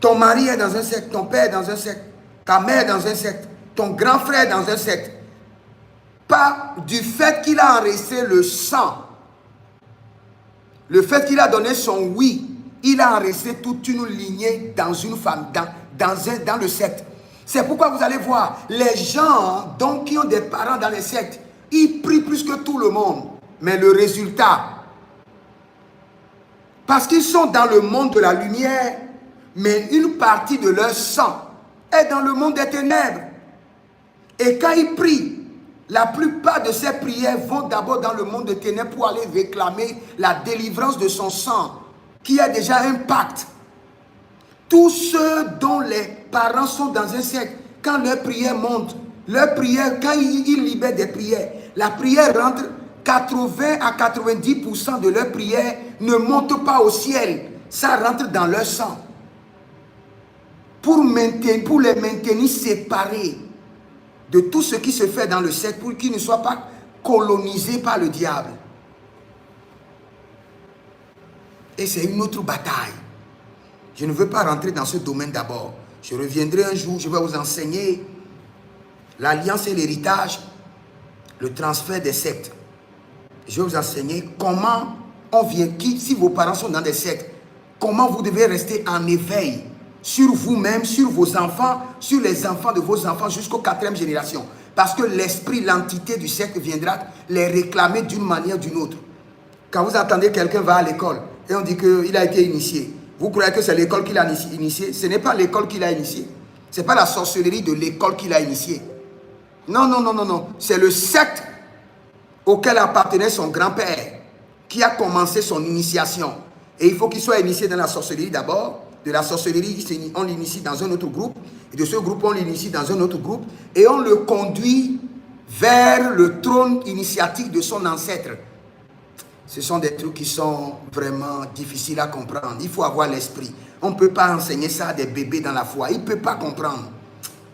Ton mari est dans un secte, ton père est dans un secte, ta mère est dans un secte, ton grand frère est dans un secte. Pas du fait qu'il a enregistré le sang, le fait qu'il a donné son oui, il a enregistré toute une lignée dans une femme, dans le secte. C'est pourquoi vous allez voir, les gens donc, qui ont des parents dans les sectes, ils prient plus que tout le monde. Mais le résultat, parce qu'ils sont dans le monde de la lumière, mais une partie de leur sang est dans le monde des ténèbres. Et quand ils prient, la plupart de ces prières vont d'abord dans le monde des ténèbres pour aller réclamer la délivrance de son sang, qui a déjà un pacte. Tous ceux dont les parents sont dans un secte, quand leur prière monte, leur prière, quand ils libèrent des prières, la prière rentre, 80 à 90% de leur prière ne monte pas au ciel. Ça rentre dans leur sang. Pour les maintenir séparés de tout ce qui se fait dans le secte, pour qu'ils ne soient pas colonisés par le diable. Et c'est une autre bataille. Je ne veux pas rentrer dans ce domaine d'abord. Je reviendrai un jour, je vais vous enseigner l'alliance et l'héritage, le transfert des sectes. Je vais vous enseigner comment on vient, si vos parents sont dans des sectes, comment vous devez rester en éveil sur vous-même, sur vos enfants, sur les enfants de vos enfants jusqu'aux 4e génération. Parce que l'esprit, l'entité du secte viendra les réclamer d'une manière ou d'une autre. Quand vous entendez quelqu'un va à l'école et on dit qu'il a été initié, vous croyez que c'est l'école qu'il a initié? Ce n'est pas l'école qu'il a initié. Ce n'est pas la sorcellerie de l'école qu'il a initié. Non, non, non, non, non. C'est le secte auquel appartenait son grand-père qui a commencé son initiation. Et il faut qu'il soit initié dans la sorcellerie d'abord. De la sorcellerie, on l'initie dans un autre groupe. Et de ce groupe, on l'initie dans un autre groupe. Et on le conduit vers le trône initiatique de son ancêtre. Ce sont des trucs qui sont vraiment difficiles à comprendre. Il faut avoir l'esprit. On ne peut pas enseigner ça à des bébés dans la foi. Ils ne peuvent pas comprendre.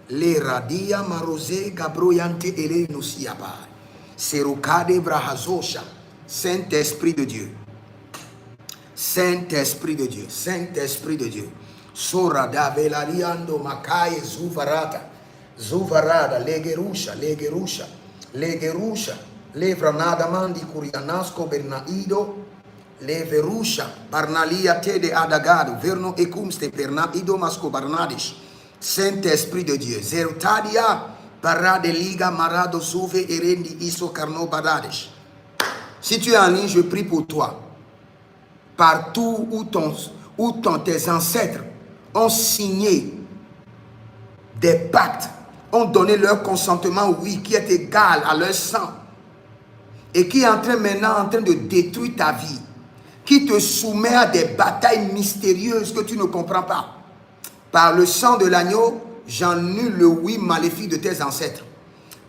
Les radia marosé gabroyante ele nosiaba. Serokade brahazosha. Saint-Esprit de Dieu. Saint-Esprit de Dieu. Saint-Esprit de Dieu. Sorada velariando makaye zuvarata. Zuvarada legerusha, legerusha, legerusha. Levranada mandi kurianasco bernaido. Leverusha barnalia te de adagado. Verno ecumste bernaido masco barnadish. Saint-Esprit de Dieu. Zerotadia parade liga marado souve erendi iso carno baradish. Si tu es en ligne, je prie pour toi. Partout où tes ancêtres ont signé des pactes, ont donné leur consentement, oui, qui est égal à leur sang, et qui est maintenant en train de détruire ta vie, qui te soumet à des batailles mystérieuses que tu ne comprends pas. Par le sang de l'agneau, j'annule le oui maléfique de tes ancêtres.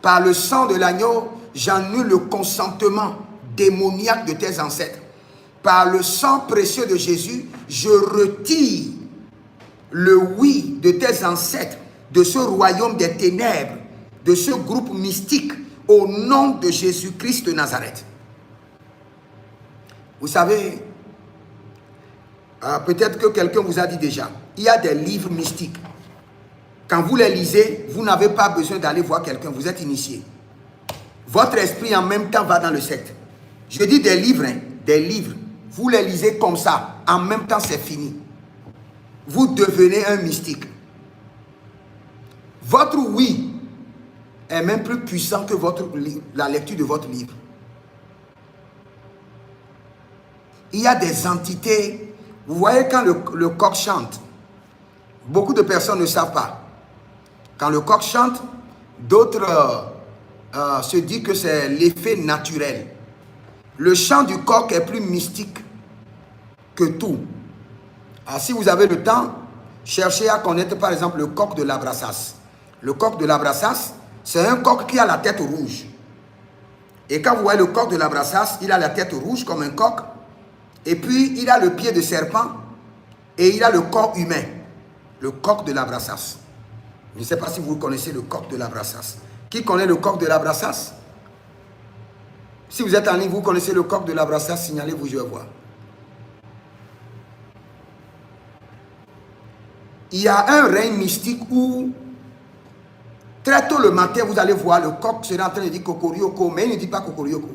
Par le sang de l'agneau, j'annule le consentement démoniaque de tes ancêtres. Par le sang précieux de Jésus, je retire le oui de tes ancêtres, de ce royaume des ténèbres, de ce groupe mystique, au nom de Jésus-Christ de Nazareth. Vous savez, peut-être que quelqu'un vous a dit déjà, il y a des livres mystiques. Quand vous les lisez, vous n'avez pas besoin d'aller voir quelqu'un, vous êtes initié. Votre esprit en même temps va dans le secte. Je dis des livres, hein, des livres. Vous les lisez comme ça, en même temps c'est fini. Vous devenez un mystique. Votre oui est même plus puissant que la lecture de votre livre. Il y a des entités. Vous voyez quand le coq chante, beaucoup de personnes ne savent pas. Quand le coq chante, d'autres se disent que c'est l'effet naturel. Le chant du coq est plus mystique que tout. Alors, si vous avez le temps, cherchez à connaître par exemple le coq de l'Abrassas. Le coq de l'Abrassas, c'est un coq qui a la tête rouge. Et quand vous voyez le coq de l'Abrassas, il a la tête rouge comme un coq. Et puis, il a le pied de serpent et il a le corps humain. Le coq de l'Abrassas. Je ne sais pas si vous connaissez le coq de l'Abrassas. Qui connaît le coq de l'Abrassas? Si vous êtes en ligne, vous connaissez le coq de l'Abrassas, signalez-vous, je vais voir. Il y a un règne mystique où, très tôt le matin, vous allez voir, le coq sera en train de dire Cocorioko, mais il ne dit pas Cocorioko.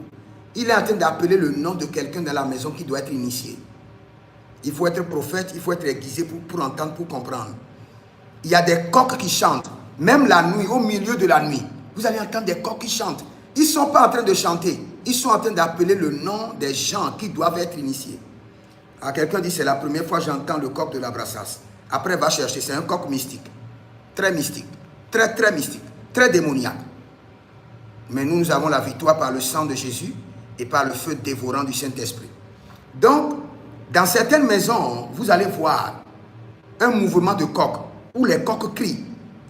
Il est en train d'appeler le nom de quelqu'un dans la maison qui doit être initié. Il faut être prophète, il faut être aiguisé pour entendre, pour comprendre. Il y a des coqs qui chantent, même la nuit, au milieu de la nuit. Vous allez entendre des coqs qui chantent. Ils ne sont pas en train de chanter, ils sont en train d'appeler le nom des gens qui doivent être initiés. Alors quelqu'un dit, c'est la première fois que j'entends le coq de l'Abrassas. Après, va chercher, c'est un coq mystique. Très mystique, très mystique, très démoniaque. Mais nous avons la victoire par le sang de Jésus et par le feu dévorant du Saint-Esprit. Donc, dans certaines maisons, vous allez voir un mouvement de coq où les coqs crient.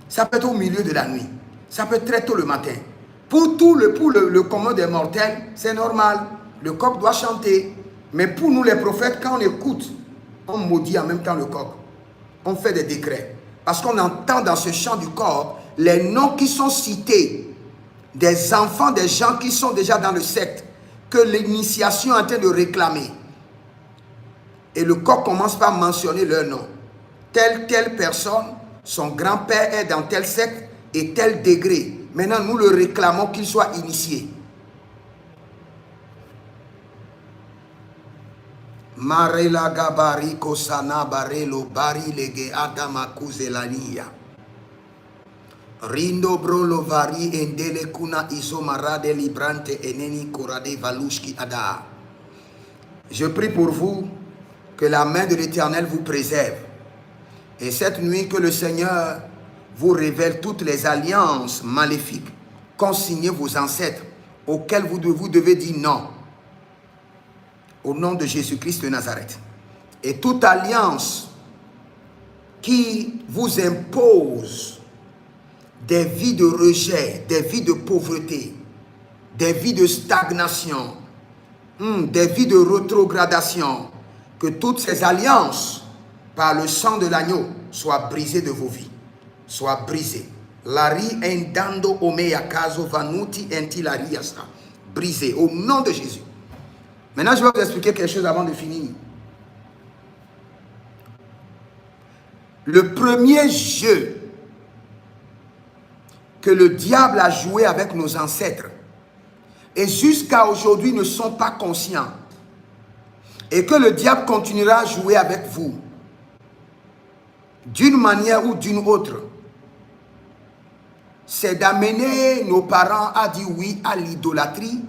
Ça peut être au milieu de la nuit, ça peut être très tôt le matin. Pour le commun des mortels, c'est normal. Le coq doit chanter. Mais pour nous les prophètes, quand on écoute, on maudit en même temps le coq. On fait des décrets. Parce qu'on entend dans ce chant du coq les noms qui sont cités des enfants, des gens qui sont déjà dans le secte, que l'initiation est en train de réclamer. Et le coq commence par mentionner leur nom. Telle personne, son grand-père est dans tel secte et tel degré. Maintenant, nous le réclamons qu'il soit initié. Marela gabari kosana barelo bari lege adama kuzelania. Rindo brolo vari endele kuna isomarade librante eneni korade valushki ada. Je prie pour vous que la main de l'Éternel vous préserve. Et cette nuit que le Seigneur vous révèle toutes les alliances maléfiques qu'ont signées vos ancêtres, auxquelles vous devez dire non. Au nom de Jésus-Christ de Nazareth. Et toute alliance qui vous impose des vies de rejet, des vies de pauvreté, des vies de stagnation, des vies de rétrogradation, que toutes ces alliances, par le sang de l'agneau, soient brisées de vos vies. Soient brisées. Lari endando omeya kazo vanuti entilariasta. Brisées au nom de Jésus. Maintenant, je vais vous expliquer quelque chose avant de finir. Le premier jeu que le diable a joué avec nos ancêtres et jusqu'à aujourd'hui ne sont pas conscients et que le diable continuera à jouer avec vous d'une manière ou d'une autre, c'est d'amener nos parents à dire oui à l'idolâtrie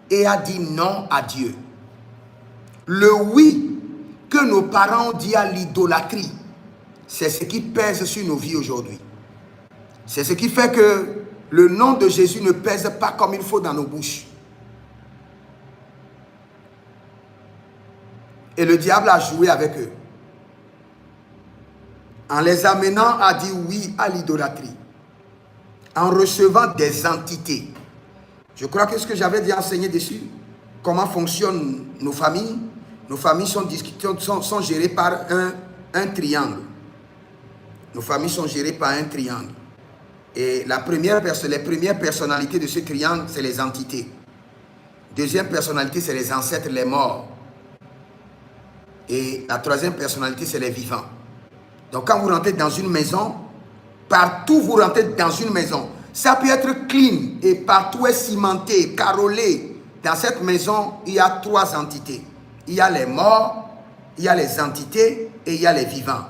et à dire non à Dieu. Le oui que nos parents ont dit à l'idolâtrie, c'est ce qui pèse sur nos vies aujourd'hui. C'est ce qui fait que le nom de Jésus ne pèse pas comme il faut dans nos bouches. Et le diable a joué avec eux, en les amenant à dire oui à l'idolâtrie, en recevant des entités, Je crois que ce que j'avais déjà enseigné dessus, comment fonctionnent nos familles. Nos familles sont gérées par un triangle. Nos familles sont gérées par un triangle. Et les premières personnalités de ce triangle, c'est les entités. Deuxième personnalité, c'est les ancêtres, les morts. Et la troisième personnalité, c'est les vivants. Donc quand vous rentrez dans une maison, partout vous rentrez dans une maison, ça peut être clean et partout est cimenté, carrelé. Dans cette maison, il y a trois entités. Il y a les morts, il y a les entités et il y a les vivants.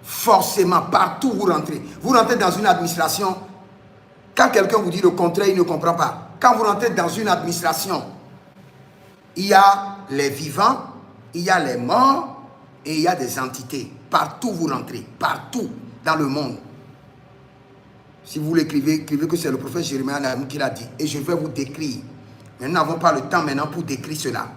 Forcément, partout vous rentrez. Vous rentrez dans une administration, quand quelqu'un vous dit le contraire, il ne comprend pas. Quand vous rentrez dans une administration, il y a les vivants, il y a les morts et il y a des entités. Partout vous rentrez, partout dans le monde. Si vous l'écrivez, écrivez que c'est le prophète Jérémie qui l'a dit. Et je vais vous décrire. Mais nous n'avons pas le temps maintenant pour décrire cela.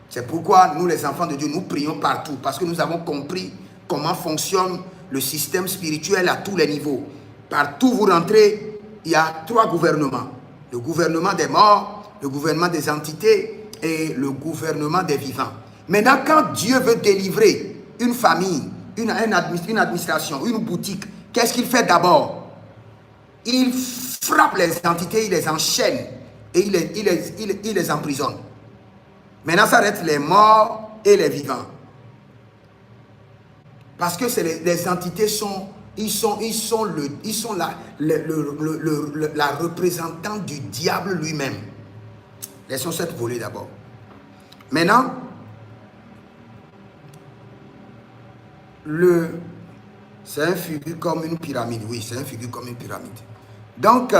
C'est pourquoi nous, les enfants de Dieu, nous prions partout. Parce que nous avons compris comment fonctionne le système spirituel à tous les niveaux. Partout vous rentrez, il y a trois gouvernements. Le gouvernement des morts, le gouvernement des entités et le gouvernement des vivants. Maintenant, quand Dieu veut délivrer une famille, une administration, une boutique, qu'est-ce qu'il fait d'abord? Il frappe les entités, il les enchaîne et il les emprisonne. Maintenant, ça reste les morts et les vivants. Parce que les entités sont la représentante du diable lui-même. Laissons cette volée d'abord. Maintenant, c'est un figure comme une pyramide. Oui, c'est un figure comme une pyramide. Donc,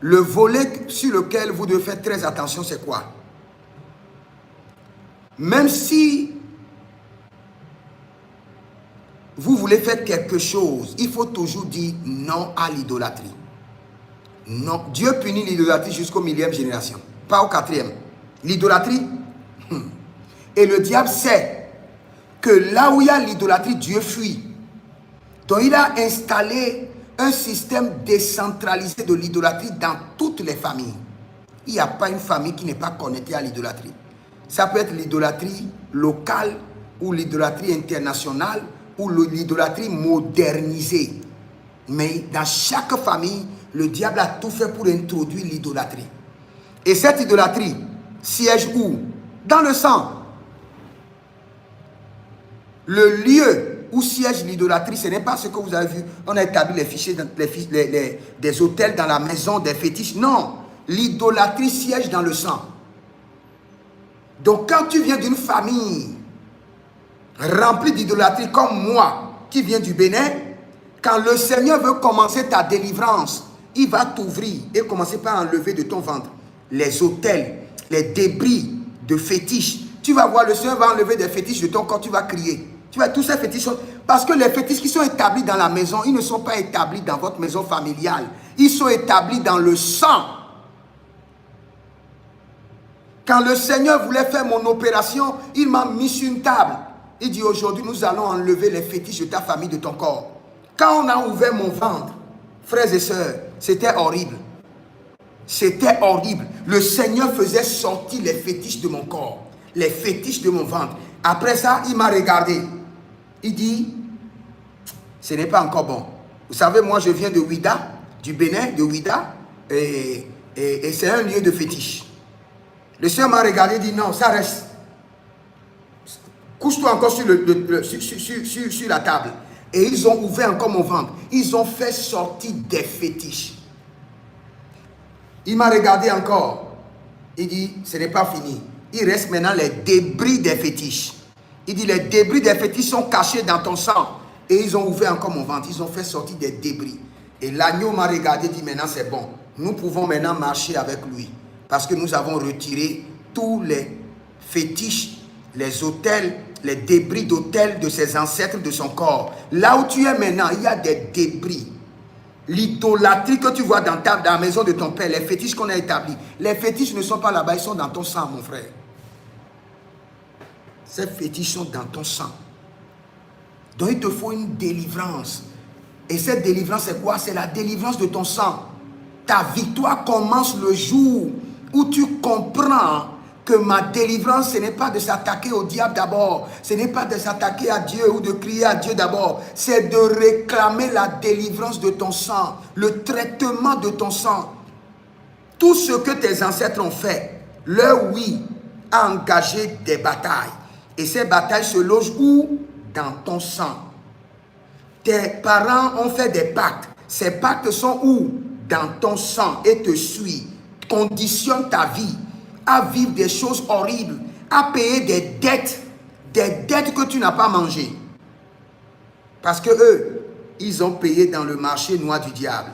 le volet sur lequel vous devez faire très attention, c'est quoi? Même si vous voulez faire quelque chose, il faut toujours dire non à l'idolâtrie. Non, Dieu punit l'idolâtrie jusqu'au 1000e génération, pas au 4e. L'idolâtrie, et le diable sait que là où il y a l'idolâtrie, Dieu fuit. Donc il a installé un système décentralisé de l'idolâtrie dans toutes les familles. Il n'y a pas une famille qui n'est pas connectée à l'idolâtrie. Ça peut être l'idolâtrie locale ou l'idolâtrie internationale ou l'idolâtrie modernisée. Mais dans chaque famille, le diable a tout fait pour introduire l'idolâtrie. Et cette idolâtrie siège où? Dans le sang. Le lieu où siège l'idolâtrie, ce n'est pas ce que vous avez vu. On a établi les fichiers, des hôtels dans la maison, des fétiches. Non, l'idolâtrie siège dans le sang. Donc quand tu viens d'une famille remplie d'idolâtrie comme moi, qui viens du Bénin, quand le Seigneur veut commencer ta délivrance, il va t'ouvrir et commencer par enlever de ton ventre les autels, les débris de fétiches. Tu vas voir, le Seigneur va enlever des fétiches de ton corps, tu vas crier. Tu vois, tous ces fétiches sont... Parce que les fétiches qui sont établis dans la maison, ils ne sont pas établis dans votre maison familiale. Ils sont établis dans le sang. Quand le Seigneur voulait faire mon opération, il m'a mis sur une table. Il dit, aujourd'hui, nous allons enlever les fétiches de ta famille, de ton corps. Quand on a ouvert mon ventre, frères et sœurs, c'était horrible. C'était horrible. Le Seigneur faisait sortir les fétiches de mon corps, les fétiches de mon ventre. Après ça, il m'a regardé. Il dit, ce n'est pas encore bon. Vous savez, moi, je viens de Ouida, du Bénin, de Ouida, et c'est un lieu de fétiche. Le Seigneur m'a regardé et dit, non, ça reste. Couche-toi encore sur la table. Et ils ont ouvert encore mon ventre. Ils ont fait sortir des fétiches. Il m'a regardé encore. Il dit, ce n'est pas fini. Il reste maintenant les débris des fétiches. Il dit, les débris des fétiches sont cachés dans ton sang. Et ils ont ouvert encore mon ventre. Ils ont fait sortir des débris. Et l'agneau m'a regardé et dit, maintenant c'est bon. Nous pouvons maintenant marcher avec lui. Parce que nous avons retiré tous les fétiches, les autels, les débris d'autels de ses ancêtres, de son corps. Là où tu es maintenant, il y a des débris. L'idolâtrie que tu vois dans la maison de ton père, les fétiches qu'on a établis, les fétiches ne sont pas là-bas, ils sont dans ton sang, mon frère. Ces fétiches sont dans ton sang. Donc il te faut une délivrance. Et cette délivrance, c'est quoi? C'est la délivrance de ton sang. ta victoire commence le jour où tu comprends que ma délivrance, ce n'est pas de s'attaquer au diable d'abord, ce n'est pas de s'attaquer à Dieu ou de crier à Dieu d'abord, c'est de réclamer la délivrance de ton sang, le traitement de ton sang. Tout ce que tes ancêtres ont fait, leur oui a engagé des batailles. Et ces batailles se logent où? Dans ton sang. Tes parents ont fait des pactes. Ces pactes sont où? Dans ton sang et te suivent, conditionnent ta vie à vivre des choses horribles, à payer des dettes que tu n'as pas mangées. Parce que eux, ils ont payé dans le marché noir du diable.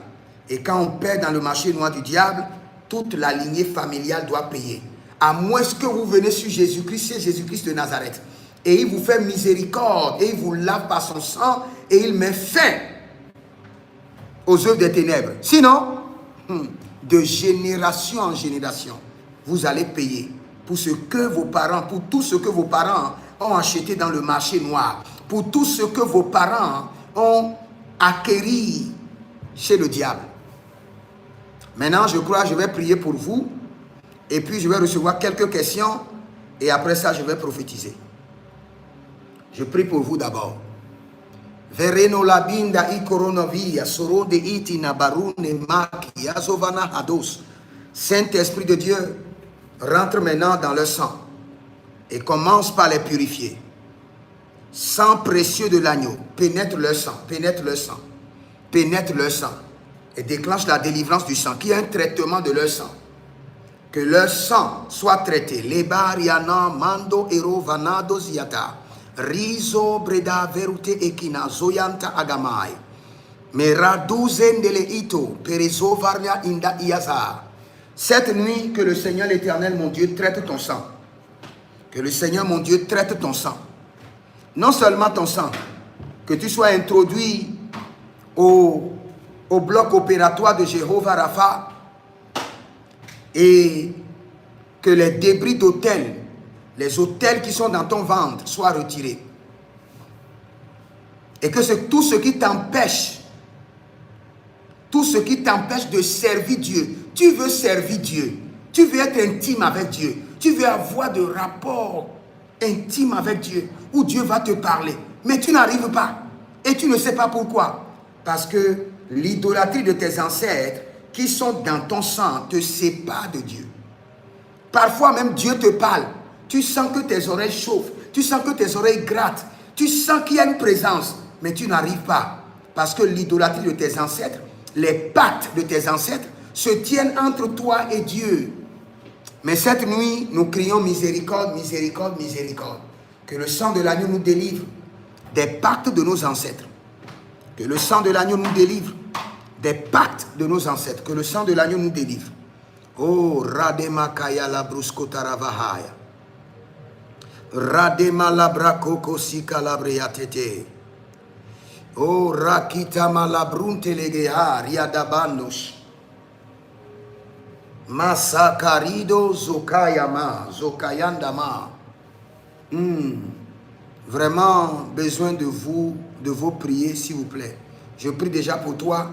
Et quand on paie dans le marché noir du diable, toute la lignée familiale doit payer. À moins que vous venez sur Jésus-Christ, c'est Jésus-Christ de Nazareth. Et il vous fait miséricorde, et il vous lave par son sang, et il met fin aux œuvres des ténèbres. Sinon, de génération en génération, vous allez payer pour ce que vos parents, pour tout ce que vos parents ont acheté dans le marché noir, pour tout ce que vos parents ont acquéri chez le diable. Maintenant, je crois que je vais prier pour vous, et puis je vais recevoir quelques questions, et après ça, je vais prophétiser. Je prie pour vous d'abord. Vereno labinda I coronovia, soro de itina barune maki, azovana hados. Saint-Esprit de Dieu, rentre maintenant dans le sang et commence par les purifier. Sang précieux de l'agneau, pénètre le sang, pénètre le sang, pénètre le sang et déclenche la délivrance du sang, qui est un traitement de leur sang. Que leur sang soit traité. Leba riana mando ero vanado ziata. Rizo breda verute ekina zoyanta agamai. Meraduzendele ito perezo varnia inda iaza. Cette nuit, que le Seigneur l'Éternel, mon Dieu, traite ton sang. Que le Seigneur, mon Dieu, traite ton sang. Non seulement ton sang, que tu sois introduit au bloc opératoire de Jéhovah Rapha et que les débris d'autel, les autels qui sont dans ton ventre soient retirés. Et que tout ce qui t'empêche, de servir Dieu, tu veux servir Dieu, tu veux être intime avec Dieu, tu veux avoir de rapports intimes avec Dieu, où Dieu va te parler, mais tu n'arrives pas, et tu ne sais pas pourquoi, parce que l'idolâtrie de tes ancêtres, qui sont dans ton sang, te sépare de Dieu. Parfois même Dieu te parle, tu sens que tes oreilles chauffent, tu sens que tes oreilles grattent, tu sens qu'il y a une présence, mais tu n'arrives pas, parce que l'idolâtrie de tes ancêtres, les pactes de tes ancêtres se tiennent entre toi et Dieu. Mais cette nuit, nous crions miséricorde, miséricorde, miséricorde. Que le sang de l'agneau nous délivre des pactes de nos ancêtres. Que le sang de l'agneau nous délivre des pactes de nos ancêtres. Que le sang de l'agneau nous délivre. Oh, Radema Kaya la Bruskotaravahaya. Radema la Brakoko Sika la Breatete. Oh, Rakita Malabrunte Legea, Riadabandos. Masakarido Zokayama, Zokayandama. Vraiment besoin de vous, de vos prières, s'il vous plaît. Je prie déjà pour toi.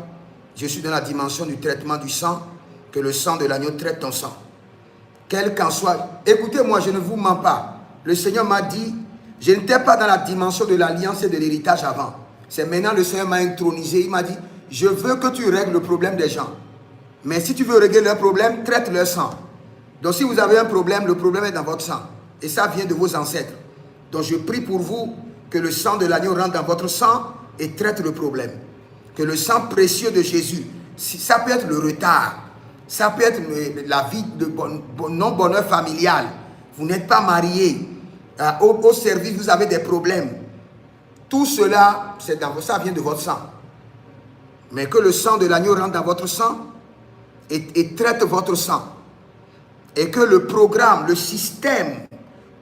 Je suis dans la dimension du traitement du sang. Que le sang de l'agneau traite ton sang. Quel qu'en soit. Écoutez-moi, je ne vous mens pas. Le Seigneur m'a dit, je n'étais pas dans la dimension de l'alliance et de l'héritage avant. C'est maintenant le Seigneur m'a intronisé. Il m'a dit, je veux que tu règles le problème des gens. Mais si tu veux régler leur problème, traite leur sang. Donc si vous avez un problème, le problème est dans votre sang. Et ça vient de vos ancêtres. Donc je prie pour vous que le sang de l'agneau rentre dans votre sang et traite le problème. Que le sang précieux de Jésus, ça peut être le retard, ça peut être la vie de non-bonheur familial. Vous n'êtes pas marié, au service vous avez des problèmes. Tout cela, ça vient de votre sang. Mais que le sang de l'agneau rentre dans votre sang et traite votre sang. Et que le programme, le système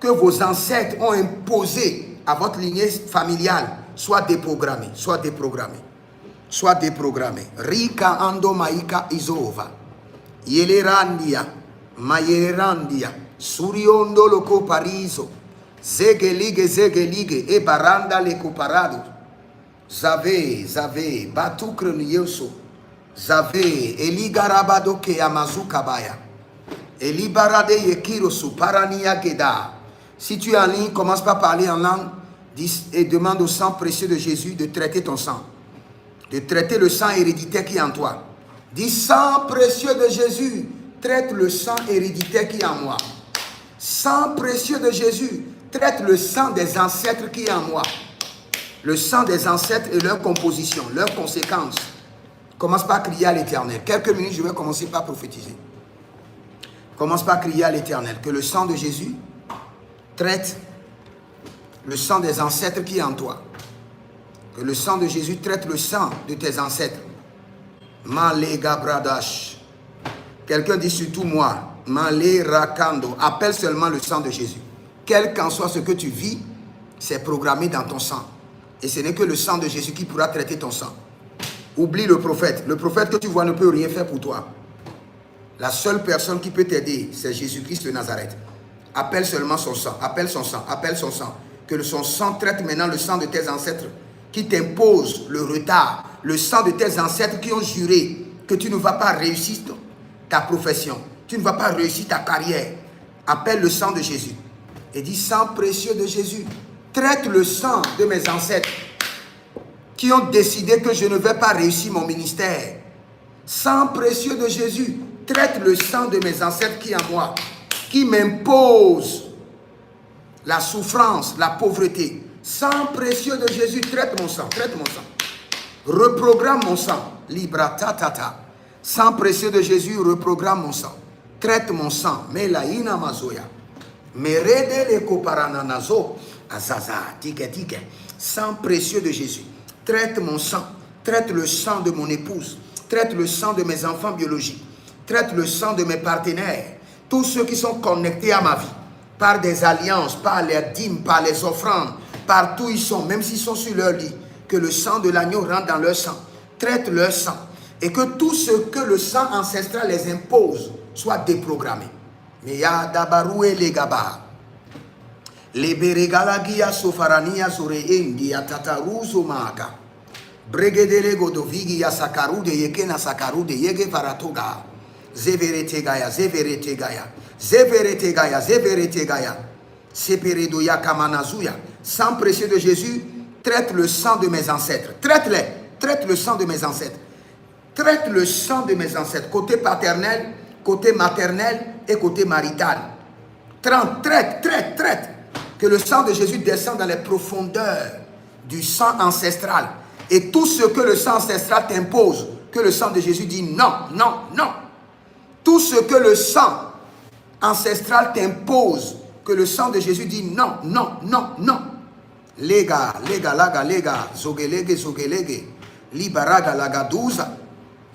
que vos ancêtres ont imposé à votre lignée familiale soit déprogrammé, soit déprogrammé, soit déprogrammé. Rika ando maika izova. Yelerandia, mayerandia, suriondo loco parizo, zegelige, e baranda le coparado. Zave, batukre nyeso. Zave, Eli Garabado Keyamazu Kabaya. Eli Barade Yekirosu, Parania Geda. Si tu es en ligne, commence par parler en langue et demande au sang précieux de Jésus de traiter ton sang. De traiter le sang héréditaire qui est en toi. Dis, sang précieux de Jésus, traite le sang héréditaire qui est en moi. Sang précieux de Jésus, traite le sang des ancêtres qui est en moi. Le sang des ancêtres et leur composition, leurs conséquences. Commence par crier à l'Éternel. Quelques minutes, je vais commencer par prophétiser. Commence par crier à l'Éternel que le sang de Jésus traite le sang des ancêtres qui est en toi. Que le sang de Jésus traite le sang de tes ancêtres. Malé Gabradash. Quelqu'un dit surtout moi. Malé Rakando. Appelle seulement le sang de Jésus. Quel qu'en soit ce que tu vis, c'est programmé dans ton sang. Et ce n'est que le sang de Jésus qui pourra traiter ton sang. Oublie le prophète. Le prophète que tu vois ne peut rien faire pour toi. La seule personne qui peut t'aider, c'est Jésus-Christ de Nazareth. Appelle seulement son sang. Appelle son sang. Appelle son sang. Que son sang traite maintenant le sang de tes ancêtres qui t'impose le retard. Le sang de tes ancêtres qui ont juré que tu ne vas pas réussir ta profession. Tu ne vas pas réussir ta carrière. Appelle le sang de Jésus. Et dis, sang précieux de Jésus, traite le sang de mes ancêtres qui ont décidé que je ne vais pas réussir mon ministère. Sang précieux de Jésus, traite le sang de mes ancêtres qui est en moi, qui m'impose la souffrance, la pauvreté. Sang précieux de Jésus, traite mon sang, traite mon sang. Reprogramme mon sang. Libra tatata. Sang précieux de Jésus, reprogramme mon sang. Traite mon sang. Melaïna mazoya. Merede le koparananazo. Azaza, tike tike. Sang précieux de Jésus. Traite mon sang. Traite le sang de mon épouse. Traite le sang de mes enfants biologiques. Traite le sang de mes partenaires. Tous ceux qui sont connectés à ma vie. Par des alliances, par les dîmes, par les offrandes. Partout ils sont, même s'ils sont sur leur lit. Que le sang de l'agneau rentre dans leur sang. Traite leur sang. Et que tout ce que le sang ancestral les impose soit déprogrammé. Meya dabaroué les gaba. Les beregalagia sofarania zoreendi atataruzo maka. Bregedele godovigi ya sakaru de yekena sakaru de yege varatoga. Zeverete gaya, zeverete gaya. Zeverete gaya, zeverete gaya. Seperedoya kamanazuya. Sang précieux de Jésus, traite le sang de mes ancêtres. Traite-les. Traite le sang de mes ancêtres. Traite le sang de mes ancêtres. Côté paternel, côté maternel et côté marital. Traite. Que le sang de Jésus descende dans les profondeurs du sang ancestral. Et tout ce que le sang ancestral t'impose, que le sang de Jésus dit non, non, non. Tout ce que le sang ancestral t'impose, que le sang de Jésus dit non, non, non, non. Lega, zogelege, libaraga lagaduza,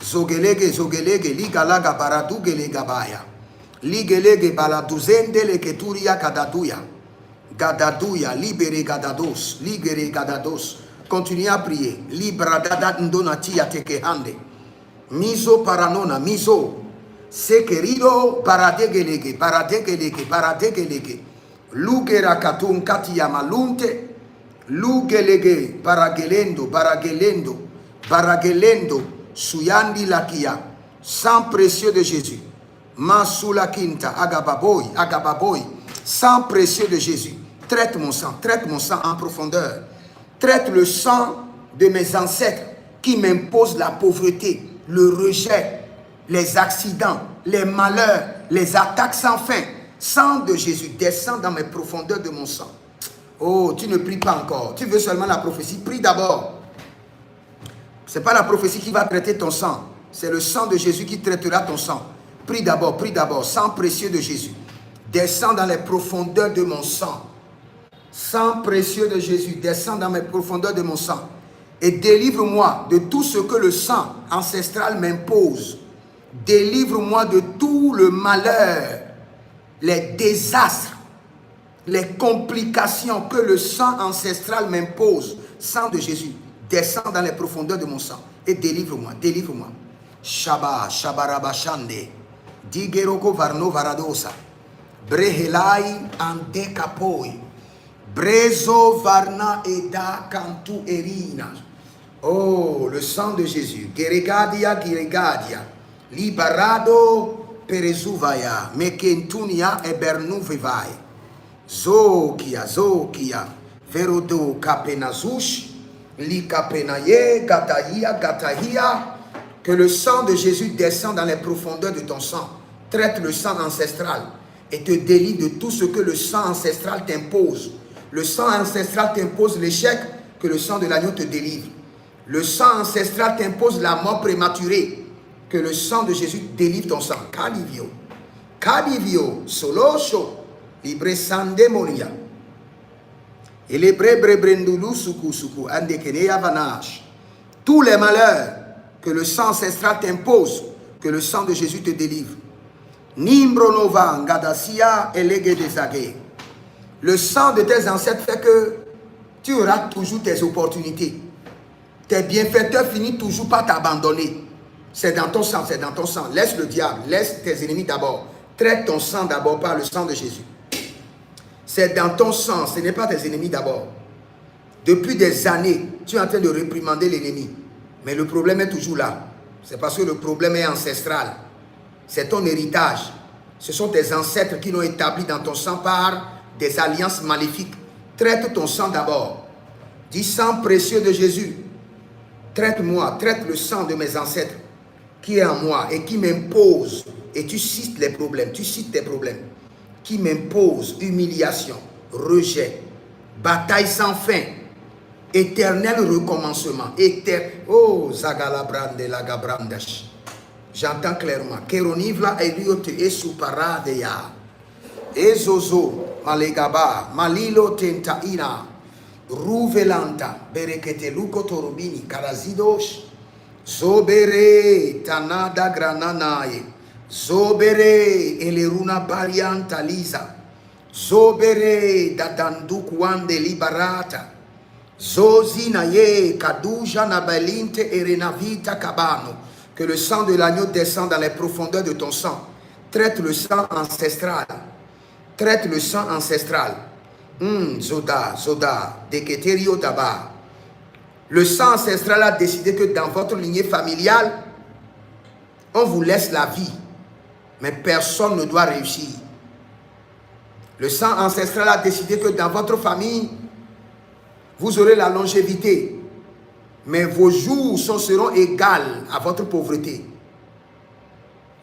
zogelege, liga laga baraduge legabaya, ligelege baladuzende leketuria gadaduya, libere gadados, ligere gadados. Continue à prier. Libradada ndonatia tekehande, miso paranona, miso. Se querido paradegelege, lugera katun katia malunte, lugelege, baragelendo, suyandi lakia, sang précieux de Jésus, masula quinta, agababoy, sang précieux de Jésus, traite mon sang en profondeur, traite le sang de mes ancêtres qui m'imposent la pauvreté, le rejet, les accidents, les malheurs, les attaques sans fin. Sang de Jésus, descend dans mes profondeurs de mon sang. Oh, tu ne pries pas encore. Tu veux seulement la prophétie. Prie d'abord. Ce n'est pas la prophétie qui va traiter ton sang. C'est le sang de Jésus qui traitera ton sang. Prie d'abord. Sang précieux de Jésus. Descend dans les profondeurs de mon sang. Sang précieux de Jésus, descend dans mes profondeurs de mon sang. Et délivre-moi de tout ce que le sang ancestral m'impose. Délivre-moi de tout le malheur, les désastres, les complications que le sang ancestral m'impose. Sang de Jésus, descend dans les profondeurs de mon sang et délivre-moi. Shabarabashande, Digeroko Varno Varadosa, Brehelai Andekapoi, Brezo Varna Eda Kantu Erina. Oh, Oh, le sang de Jésus. Geregadia, Geregadia. Liberado perezuvaya. Mekentunia ebernuvevai. Zokia, Zokia. Verodo kapenazush. Li kapenaye, gatahia, gatahia. Que le sang de Jésus descende dans les profondeurs de ton sang. Traite le sang ancestral et te délie de tout ce que le sang ancestral t'impose. Le sang ancestral t'impose l'échec, que le sang de l'agneau te délivre. Le sang ancestral t'impose la mort prématurée, que le sang de Jésus délivre ton sang. Calivio, Calivio, Solosho, Libre Sandemonia. Et les Brebrebrendulu Suku Suku, Andekenea Vanash. Tous les malheurs que le sang ancestral t'impose, que le sang de Jésus te délivre. Nimbronova, Ngadasia, Elege Desage. Le sang de tes ancêtres fait que tu auras toujours tes opportunités. Tes bienfaiteurs finissent toujours par t'abandonner. C'est dans ton sang, c'est dans ton sang. Laisse le diable, laisse tes ennemis d'abord. Traite ton sang d'abord par le sang de Jésus. C'est dans ton sang, ce n'est pas tes ennemis d'abord. Depuis des années, tu es en train de réprimander l'ennemi. Mais le problème est toujours là. C'est parce que le problème est ancestral. C'est ton héritage. Ce sont tes ancêtres qui l'ont établi dans ton sang par des alliances maléfiques. Traite ton sang d'abord. Dis sang précieux de Jésus. Traite-moi, traite le sang de mes ancêtres qui est en moi et qui m'impose. Et tu cites les problèmes, tu cites tes problèmes. Qui m'impose humiliation, rejet, bataille sans fin, éternel recommencement. Oh, Zagalabrande Lagabrandash. J'entends clairement. Keronivla eliote esuparadeya. Ezozo malegaba malilo tentaina. Ruvelanta berekete luko torubini karazidosh. Zobere tanada grananaye. Zobere eleruna barianta lisa. Zobere dadandukwande liberata. Zozina ye kaduja nabelinte erenavita kabano. Que le sang de l'agneau descende dans les profondeurs de ton sang. Traite le sang ancestral. Traite le sang ancestral. Zoda, Zoda, Deketerio Daba. Le sang ancestral a décidé que dans votre lignée familiale, on vous laisse la vie. Mais personne ne doit réussir. Le sang ancestral a décidé que dans votre famille, vous aurez la longévité. Mais vos jours seront égaux à votre pauvreté.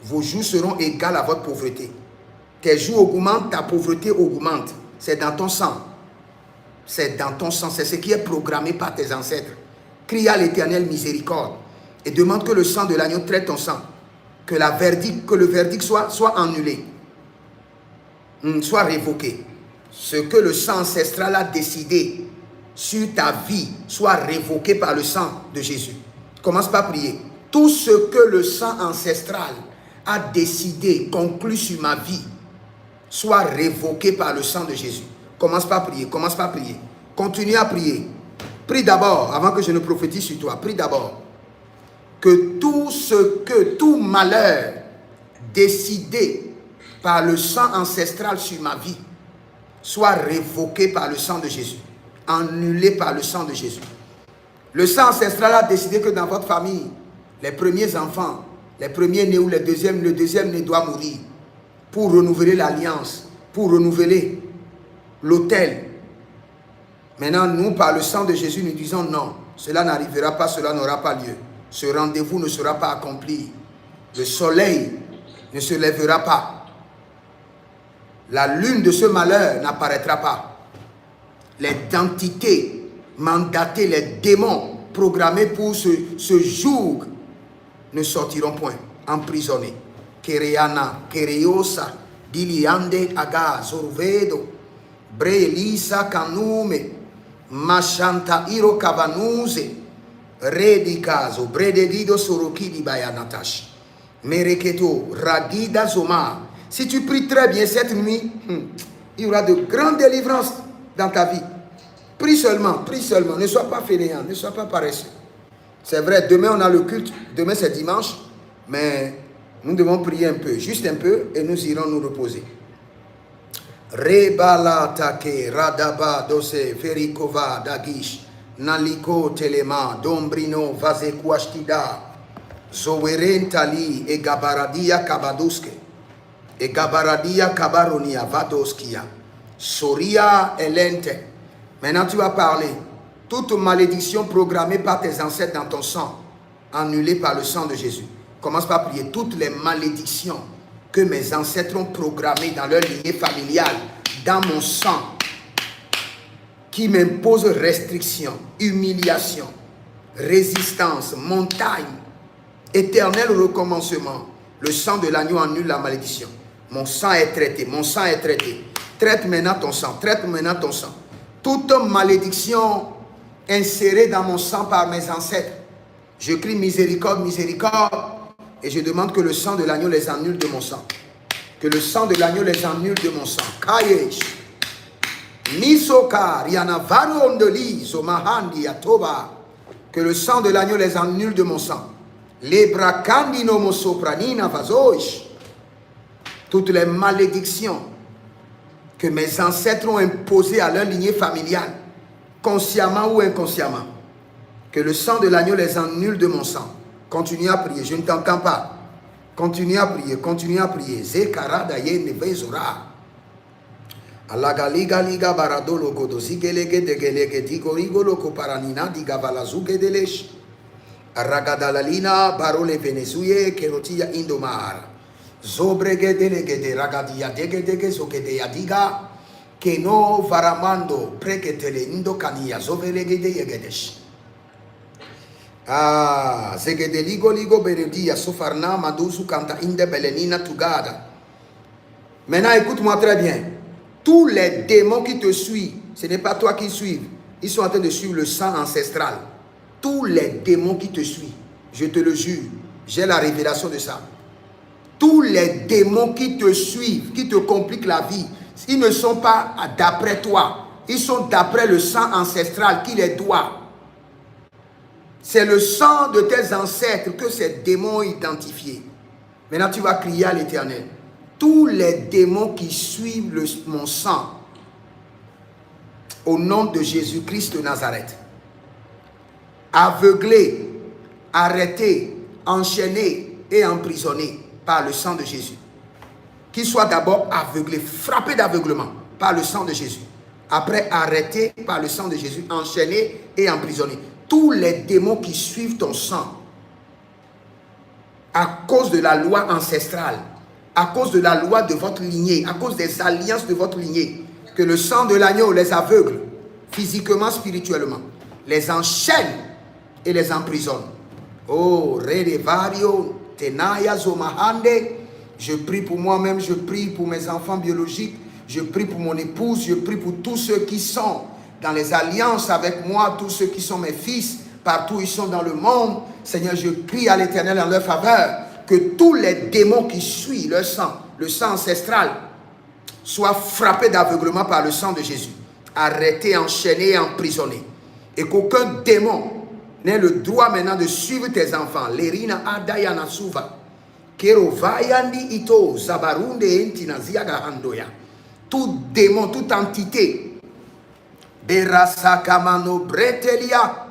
Vos jours seront égaux à votre pauvreté. Tes jours augmentent, ta pauvreté augmente. C'est dans ton sang. C'est dans ton sang. C'est ce qui est programmé par tes ancêtres. Crie à l'Éternel miséricorde et demande que le sang de l'agneau traite ton sang. Que le verdict soit annulé. Soit révoqué. Ce que le sang ancestral a décidé sur ta vie soit révoqué par le sang de Jésus. Commence par prier. Tout ce que le sang ancestral a décidé, conclu sur ma vie, soit révoqué par le sang de Jésus. Commence par prier, commence par prier. Continue à prier. Prie d'abord, avant que je ne prophétise sur toi, prie d'abord que tout malheur décidé par le sang ancestral sur ma vie soit révoqué par le sang de Jésus. Annulé par le sang de Jésus. Le sang ancestral a décidé que dans votre famille, les premiers enfants, les premiers nés ou le deuxième né doit mourir pour renouveler l'alliance, pour renouveler l'autel. Maintenant, nous, par le sang de Jésus, nous disons non, cela n'arrivera pas, cela n'aura pas lieu. Ce rendez-vous ne sera pas accompli. Le soleil ne se lèvera pas. La lune de ce malheur n'apparaîtra pas. Les entités mandatées, les démons programmés pour ce jour ne sortiront point, emprisonnés. Kereana, Kereosa, Diliande, Aga, Zorvedo, Brelisa, Kanume, Machanta, Iro, Kavanuse, Redicazo, Brededido, Sorokidi, Bayanatash, Mereketo, Radida, Zoma. Si tu pries très bien cette nuit, il y aura de grandes délivrances dans ta vie. Prie seulement, ne sois pas fainéant, ne sois pas paresseux. C'est vrai, demain on a le culte, demain c'est dimanche, mais nous devons prier un peu, juste un peu, et nous irons nous reposer. Rebala take, radaba dose, verikova dagish, Naliko telema, dombrino, vazekuashtida, zowerentali, et gabaradia kabaduske, et gabaradia kabaronia vadoskia, soria elente. Maintenant tu vas parler. Toute malédiction programmée par tes ancêtres dans ton sang, annulée par le sang de Jésus. Commence par prier. Toutes les malédictions que mes ancêtres ont programmées dans leur lignée familiale, dans mon sang, qui m'imposent restriction, humiliation, résistance, montagne, éternel recommencement. Le sang de l'agneau annule la malédiction. Mon sang est traité, mon sang est traité. Traite maintenant ton sang, traite maintenant ton sang. Toute malédiction insérée dans mon sang par mes ancêtres, je crie miséricorde, miséricorde, et je demande que le sang de l'agneau les annule de mon sang. Que le sang de l'agneau les annule de mon sang. Kayesh. Nisoka, Rianavaru Ondoli, Zomahandi, Atoba. Que le sang de l'agneau les annule de mon sang. Lebrakandi no mosopranina vazoish. Toutes les malédictions que mes ancêtres ont imposées à leur lignée familiale, consciemment ou inconsciemment, que le sang de l'agneau les annule de mon sang. Continue à prier, je ne t'entends pas. Continue à prier, continue à prier. Zekara daye nevezora. Alagaliga liga baradolo godosigelege degelege digorigo ko paranina digavalazuge delesh. Ragadalalina barole venezuye kerotia indomar. Zobrege delege de ragadia degedege zogede yadiga. Keno varamando preketele indo kania zovelege de yegedesh. Ah, zegedeligo ligo beredia sofarna madusu kanta inde belenina tugada. Maintenant écoute-moi très bien. Tous les démons qui te suivent, ce n'est pas toi qui suivent. Ils sont en train de suivre le sang ancestral. Tous les démons qui te suivent, je te le jure, j'ai la révélation de ça. Tous les démons qui te suivent, qui te compliquent la vie, ils ne sont pas d'après toi. Ils sont d'après le sang ancestral qui les doit. C'est le sang de tes ancêtres que ces démons ont identifié. Maintenant, tu vas crier à l'Éternel. Tous les démons qui suivent mon sang, au nom de Jésus-Christ de Nazareth, aveuglés, arrêtés, enchaînés et emprisonnés par le sang de Jésus. Qu'ils soient d'abord aveuglés, frappés d'aveuglement par le sang de Jésus. Après, arrêtés par le sang de Jésus, enchaînés et emprisonnés. Tous les démons qui suivent ton sang, à cause de la loi ancestrale, à cause de la loi de votre lignée, à cause des alliances de votre lignée, que le sang de l'agneau les aveugle, physiquement, spirituellement, les enchaîne et les emprisonne. Oh, Redevario, Tenaya, Zomahande, je prie pour moi-même, je prie pour mes enfants biologiques, je prie pour mon épouse, je prie pour tous ceux qui sont dans les alliances avec moi, tous ceux qui sont mes fils, partout où ils sont dans le monde. Seigneur, je crie à l'Éternel en leur faveur, que tous les démons qui suivent leur sang, le sang ancestral, soient frappés d'aveuglement par le sang de Jésus, arrêtés, enchaînés, emprisonnés. Et qu'aucun démon n'ait le droit maintenant de suivre tes enfants. Lerina Adayana Suva, Kerovayandi Ito, Zabarunde Entinaziaga Handoya. Tout démon, toute entité, Berasakamano Bretelia,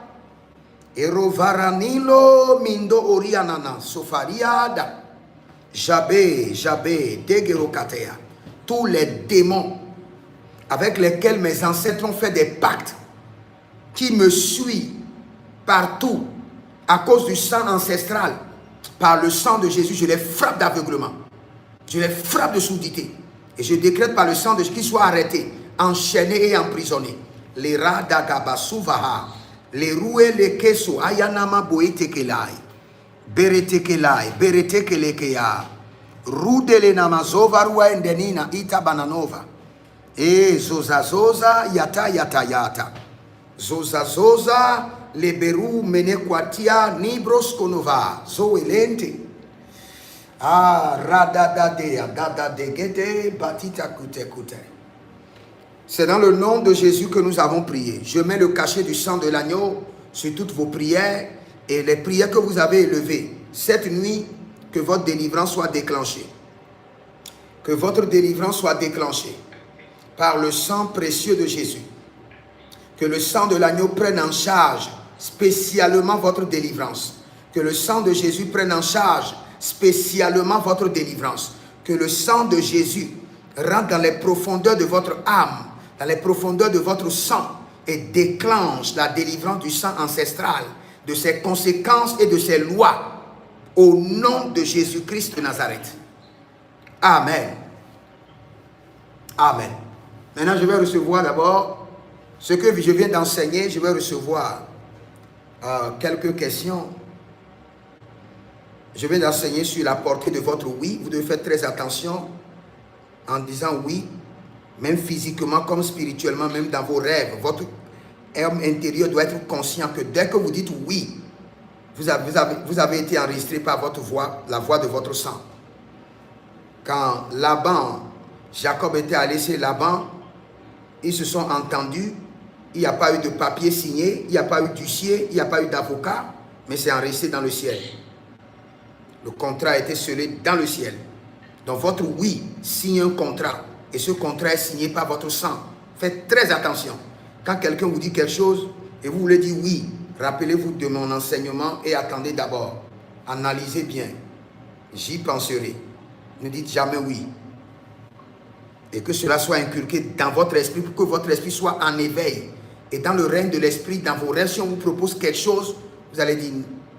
Erovaranilo Mindo Orianana, Sofariada, Jabé, Degerokatea. Tous les démons avec lesquels mes ancêtres ont fait des pactes, qui me suivent partout à cause du sang ancestral, par le sang de Jésus, je les frappe d'aveuglement, je les frappe de surdité, et je décrète par le sang de Jésus qu'ils soient arrêtés, enchaînés et emprisonnés. Les radagabasuvaha, les roués, les keso, ayanama boetekelai, beretekelekeya, rudele namazova rua endenina ita bananova, e zozazoza yata, zozazoza leberu menekwatia nibros konova, zoelente, radadadea, dadadegete, batita kute. C'est dans le nom de Jésus que nous avons prié. Je mets le cachet du sang de l'agneau sur toutes vos prières et les prières que vous avez élevées. Cette nuit, que votre délivrance soit déclenchée. Que votre délivrance soit déclenchée par le sang précieux de Jésus. Que le sang de l'agneau prenne en charge spécialement votre délivrance. Que le sang de Jésus prenne en charge spécialement votre délivrance. Que le sang de Jésus rentre dans les profondeurs de votre âme, dans les profondeurs de votre sang et déclenche la délivrance du sang ancestral, de ses conséquences et de ses lois, au nom de Jésus-Christ de Nazareth. Amen. Amen. Maintenant, je vais recevoir d'abord ce que je viens d'enseigner. Je vais recevoir quelques questions. Je viens d'enseigner sur la portée de votre oui. Vous devez faire très attention en disant oui, même physiquement comme spirituellement, même dans vos rêves. Votre homme intérieur doit être conscient que dès que vous dites oui, vous avez été enregistré par votre voix, la voix de votre sang. Quand Laban, Jacob était allé chez Laban, ils se sont entendus, il n'y a pas eu de papier signé, il n'y a pas eu d'huissier, il n'y a pas eu d'avocat, mais c'est enregistré dans le ciel. Le contrat a été scellé dans le ciel. Donc votre oui signe un contrat, et ce contrat est signé par votre sang. Faites très attention. Quand quelqu'un vous dit quelque chose, et vous voulez dire oui, rappelez-vous de mon enseignement et attendez d'abord. Analysez bien. J'y penserai. Ne dites jamais oui. Et que cela soit inculqué dans votre esprit pour que votre esprit soit en éveil. Et dans le règne de l'esprit, dans vos rêves, si on vous propose quelque chose, vous allez dire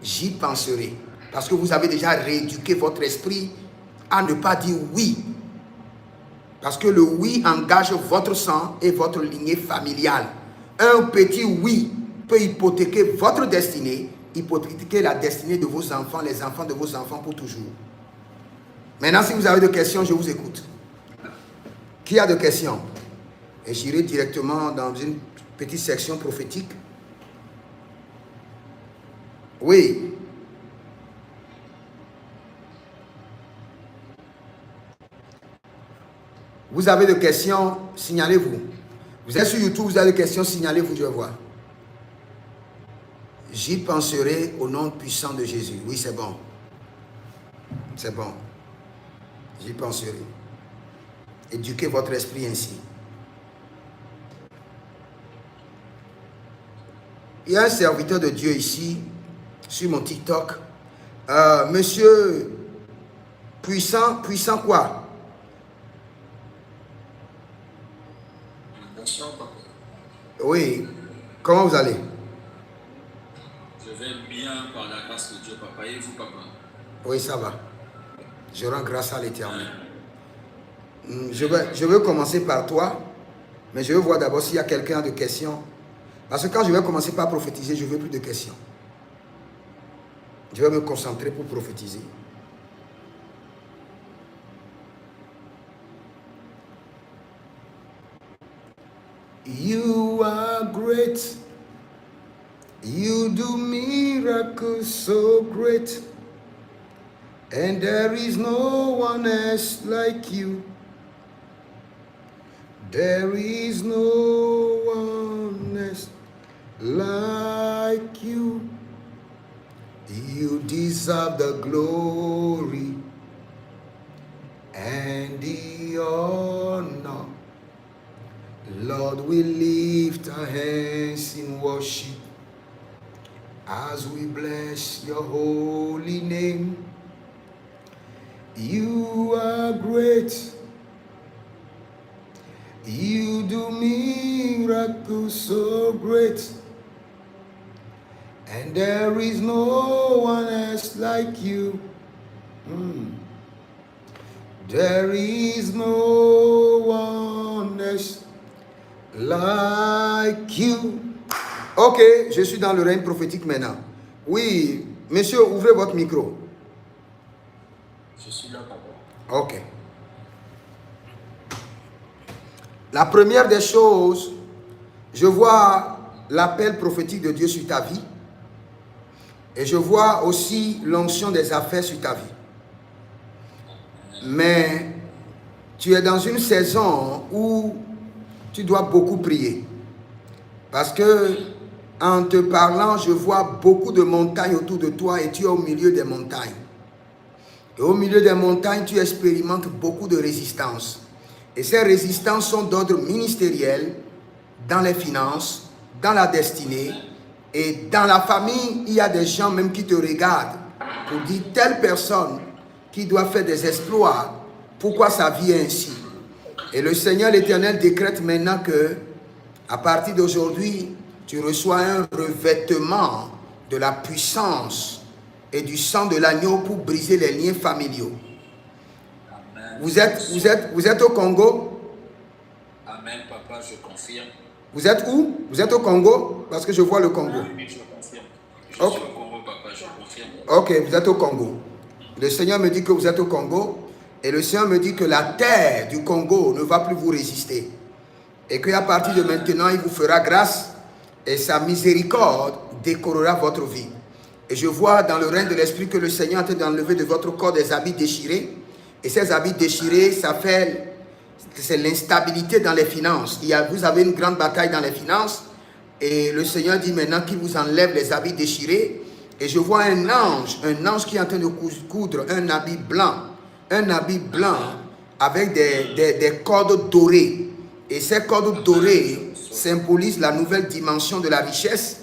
j'y penserai. Parce que vous avez déjà rééduqué votre esprit à ne pas dire oui. Parce que le oui engage votre sang et votre lignée familiale. Un petit oui peut hypothéquer votre destinée, hypothéquer la destinée de vos enfants, les enfants de vos enfants pour toujours. Maintenant, si vous avez des questions, je vous écoute. Qui a des questions? Et j'irai directement dans une petite section prophétique. Oui. Vous avez des questions, signalez-vous. Vous êtes sur YouTube, vous avez des questions, signalez-vous, je vais voir. J'y penserai au nom puissant de Jésus. Oui, c'est bon. C'est bon. J'y penserai. Éduquez votre esprit ainsi. Il y a un serviteur de Dieu ici, sur mon TikTok. Monsieur puissant quoi? Bonsoir, papa. Oui. Comment vous allez? Je vais bien par la grâce de Dieu, papa. Et vous, papa? Oui, ça va. Je rends grâce à l'Éternel. Je veux commencer par toi, mais je veux voir d'abord s'il y a quelqu'un de questions. Parce que quand je vais commencer par prophétiser, je ne veux plus de questions. Je vais me concentrer pour prophétiser. You are great. You do miracles so great. And there is no one else like you. There is no one else like you. You deserve the glory and the honor. Lord, we lift our hands in worship as we bless your holy name. You are great. You do miracles so great. And there is no one else like you. There is no one else like you. Ok, je suis dans le règne prophétique maintenant. Oui, monsieur, ouvrez votre micro. Je suis là, papa. Ok. La première des choses, je vois l'appel prophétique de Dieu sur ta vie. Et je vois aussi l'onction des affaires sur ta vie. Mais tu es dans une saison où tu dois beaucoup prier. Parce que en te parlant, je vois beaucoup de montagnes autour de toi et tu es au milieu des montagnes. Et au milieu des montagnes, tu expérimentes beaucoup de résistance. Et ces résistances sont d'ordre ministériel, dans les finances, dans la destinée. Et dans la famille, il y a des gens même qui te regardent pour dire telle personne qui doit faire des exploits, pourquoi sa vie est ainsi. Et le Seigneur l'Éternel décrète maintenant que, à partir d'aujourd'hui, tu reçois un revêtement de la puissance et du sang de l'agneau pour briser les liens familiaux. Vous êtes au Congo? Amen, papa, je confirme. Vous êtes où? Vous êtes au Congo? Parce que je vois le Congo. Oui, je confirme. Je suis au Congo, papa, je confirme. Ok, vous êtes au Congo. Le Seigneur me dit que vous êtes au Congo. Et le Seigneur me dit que la terre du Congo ne va plus vous résister. Et qu'à partir de maintenant, il vous fera grâce et sa miséricorde décorera votre vie. Et je vois dans le règne de l'Esprit que le Seigneur est en train d'enlever de votre corps des habits déchirés. Et ces habits déchirés, ça fait, c'est l'instabilité dans les finances. Vous avez une grande bataille dans les finances. Et le Seigneur dit maintenant qu'il vous enlève les habits déchirés. Et je vois un ange qui est en train de coudre un habit blanc avec des cordes dorées. Et ces cordes dorées symbolisent la nouvelle dimension de la richesse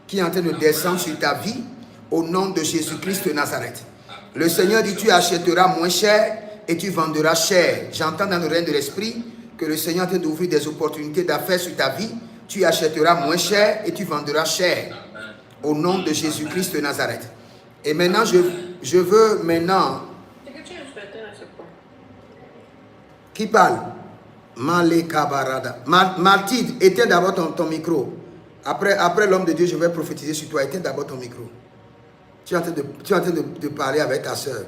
qui est en train de descendre sur ta vie au nom de Jésus-Christ de Nazareth. Le Seigneur dit, tu achèteras moins cher et tu vendras cher. J'entends dans le règne de l'Esprit que le Seigneur est en train d'ouvrir des opportunités d'affaires sur ta vie. Tu achèteras moins cher et tu vendras cher au nom de Jésus-Christ de Nazareth. Et maintenant, je veux maintenant... Qui parle? Malé Kabarada. Mathilde, éteins d'abord ton micro. Après l'homme de Dieu, je vais prophétiser sur toi. Éteins d'abord ton micro. Tu es en train de parler avec ta soeur.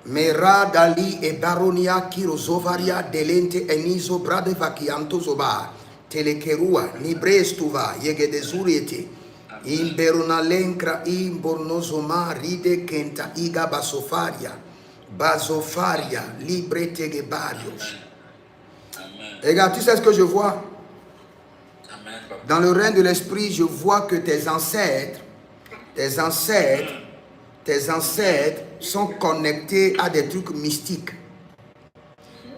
Mera Dali et Baronia Kirozovaria Delente Enizo Brade Vakianto Zoba Telekerua Nibrestuva Yegedezuriete Imberona Lenkra Imbornozoma Ride Kenta Iga Basofaria Basofaria Libre Tegebarios. Regarde, tu sais ce que je vois? Dans le règne de l'Esprit, je vois que tes ancêtres sont connectés à des trucs mystiques.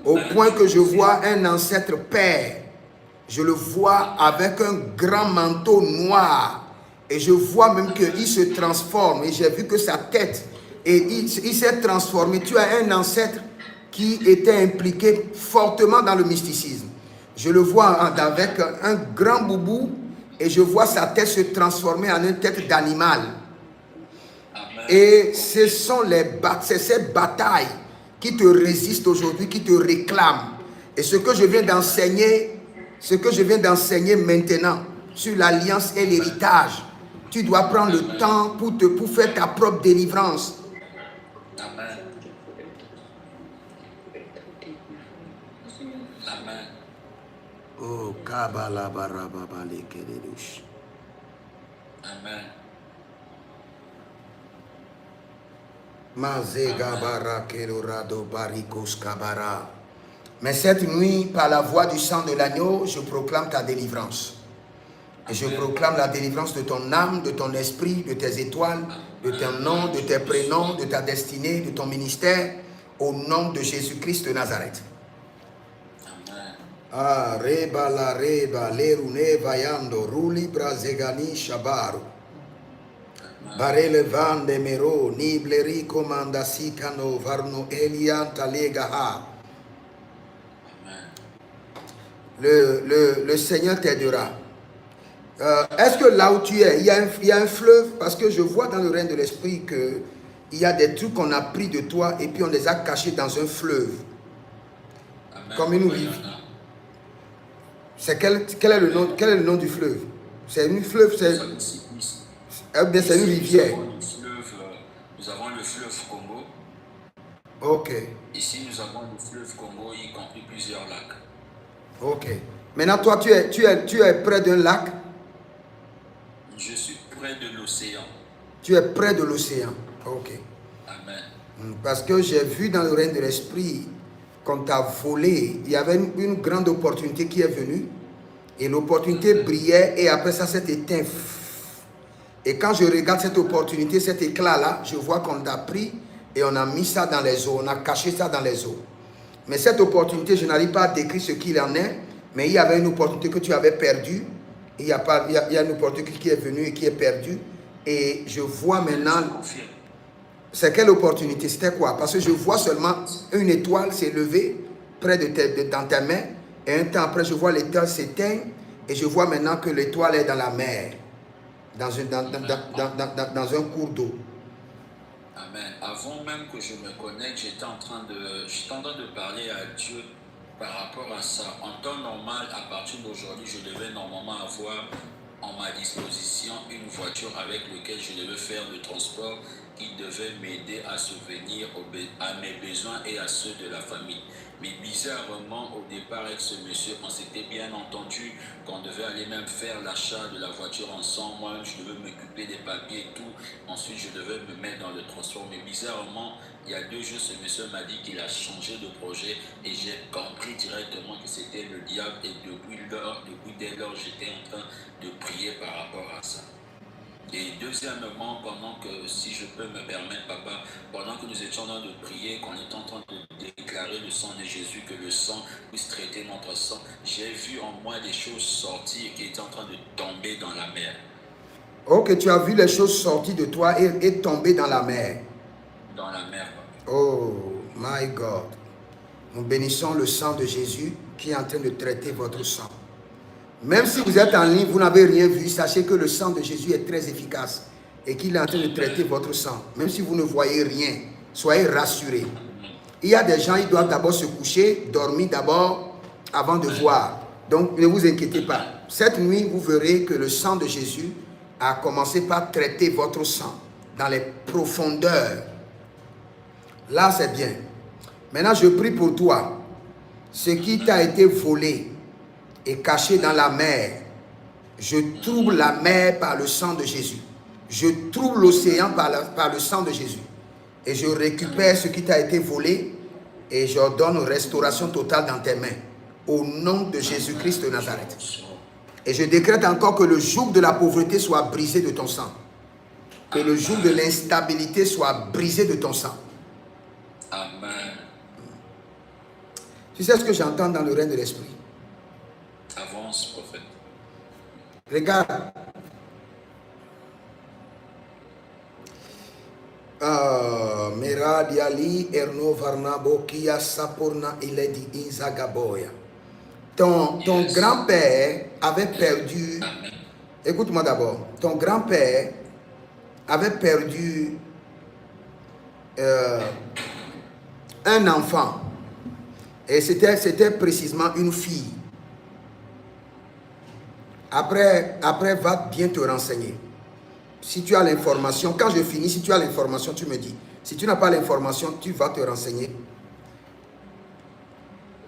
Au point que je vois un ancêtre père. Je le vois avec un grand manteau noir. Et je vois même qu'il se transforme. Et j'ai vu que sa tête, et il s'est transformé. Tu as un ancêtre qui était impliqué fortement dans le mysticisme. Je le vois avec un grand boubou. Et je vois sa tête se transformer en une tête d'animal. Et ce sont ces batailles qui te résistent aujourd'hui, qui te réclament. Et ce que je viens d'enseigner maintenant sur l'alliance et l'héritage, tu dois prendre le temps pour faire ta propre délivrance. Amen. Amen. Oh, Kabbalah Barababale Kededush. Amen. Mais cette nuit, par la voix du sang de l'agneau, je proclame ta délivrance. Et je proclame la délivrance de ton âme, de ton esprit, de tes étoiles, de ton nom, de tes prénoms, de ta destinée, de ton ministère, au nom de Jésus-Christ de Nazareth. Ah, reba la reba, lerune vayando, ruli brazegani shabaru. Barele vande mero, nibleri comanda sikano, varno elianta legaha. Le Seigneur t'aidera. Est-ce que là où tu es, il y a un fleuve? Parce que je vois dans le règne de l'Esprit qu'il y a des trucs qu'on a pris de toi et puis on les a cachés dans un fleuve. Amen. Comme une rivière. Quel est le nom du fleuve? C'est une fleuve, c'est une rivière. Nous avons le fleuve Congo. Ok. Ici, nous avons le fleuve Congo, y compris plusieurs lacs. Ok. Maintenant, toi, tu es près d'un lac? Je suis près de l'océan. Tu es près de l'océan. Ok. Amen. Parce que j'ai vu dans le règne de l'Esprit qu'on t'a volé. Il y avait une grande opportunité qui est venue. Et l'opportunité brillait et après ça s'est éteint. Et quand je regarde cette opportunité, cet éclat-là, je vois qu'on t'a pris et on a mis ça dans les eaux. On a caché ça dans les eaux. Mais cette opportunité, je n'arrive pas à décrire ce qu'il en est, mais il y avait une opportunité que tu avais perdue. Il y a une opportunité qui est venue et qui est perdue. Et je vois maintenant... C'est quelle opportunité? C'était quoi? Parce que je vois seulement une étoile s'est levée près dans ta main. Et un temps après, je vois l'étoile s'éteindre. Et je vois maintenant que l'étoile est dans la mer. Dans un cours d'eau. Amen. Avant même que je me connecte, j'étais en train de parler à Dieu par rapport à ça. En temps normal, à partir d'aujourd'hui, je devais normalement avoir en ma disposition une voiture avec laquelle je devais faire le transport qui devait m'aider à subvenir à mes besoins et à ceux de la famille. Mais bizarrement, au départ avec ce monsieur, on s'était bien entendu qu'on devait aller même faire l'achat de la voiture ensemble. Moi, je devais m'occuper des papiers et tout. Ensuite, je devais me mettre dans le transport. Mais bizarrement, il y a 2 jours, ce monsieur m'a dit qu'il a changé de projet et j'ai compris directement que c'était le diable. Et depuis dès lors, j'étais en train de prier par rapport à ça. Et deuxièmement, pendant que, si je peux me permettre, papa, pendant que nous étions en train de prier, qu'on était en train de déclarer le sang de Jésus, que le sang puisse traiter notre sang, j'ai vu en moi des choses sortir qui étaient en train de tomber dans la mer. Ok, tu as vu les choses sortir de toi et tomber dans la mer. Dans la mer, papa. Oh, my God. Nous bénissons le sang de Jésus qui est en train de traiter votre sang. Même si vous êtes en ligne, vous n'avez rien vu, sachez que le sang de Jésus est très efficace et qu'il est en train de traiter votre sang. Même si vous ne voyez rien, soyez rassurés. Il y a des gens, ils doivent d'abord se coucher, dormir d'abord avant de voir. Donc, ne vous inquiétez pas. Cette nuit, vous verrez que le sang de Jésus a commencé par traiter votre sang dans les profondeurs. Là, c'est bien. Maintenant, je prie pour toi. Ce qui t'a été volé et caché dans la mer, je trouble la mer par le sang de Jésus. Je trouble l'océan par le sang de Jésus. Et je récupère ce qui t'a été volé et j'ordonne restauration totale dans tes mains. Au nom de Jésus-Christ de Nazareth. Et je décrète encore que le joug de la pauvreté soit brisé de ton sang. Que le joug de l'instabilité soit brisé de ton sang. Amen. Tu sais ce que j'entends dans le règne de l'esprit? Avance, prophète. Regarde. Meradiali Erno Varnabo Kia Sapurna Iledi Inzagaboya. Ton grand-père avait perdu. Écoute-moi d'abord. Ton grand-père avait perdu un enfant. Et c'était précisément une fille. Après, va bien te renseigner. Si tu as l'information, quand je finis, si tu as l'information, tu me dis. Si tu n'as pas l'information, tu vas te renseigner.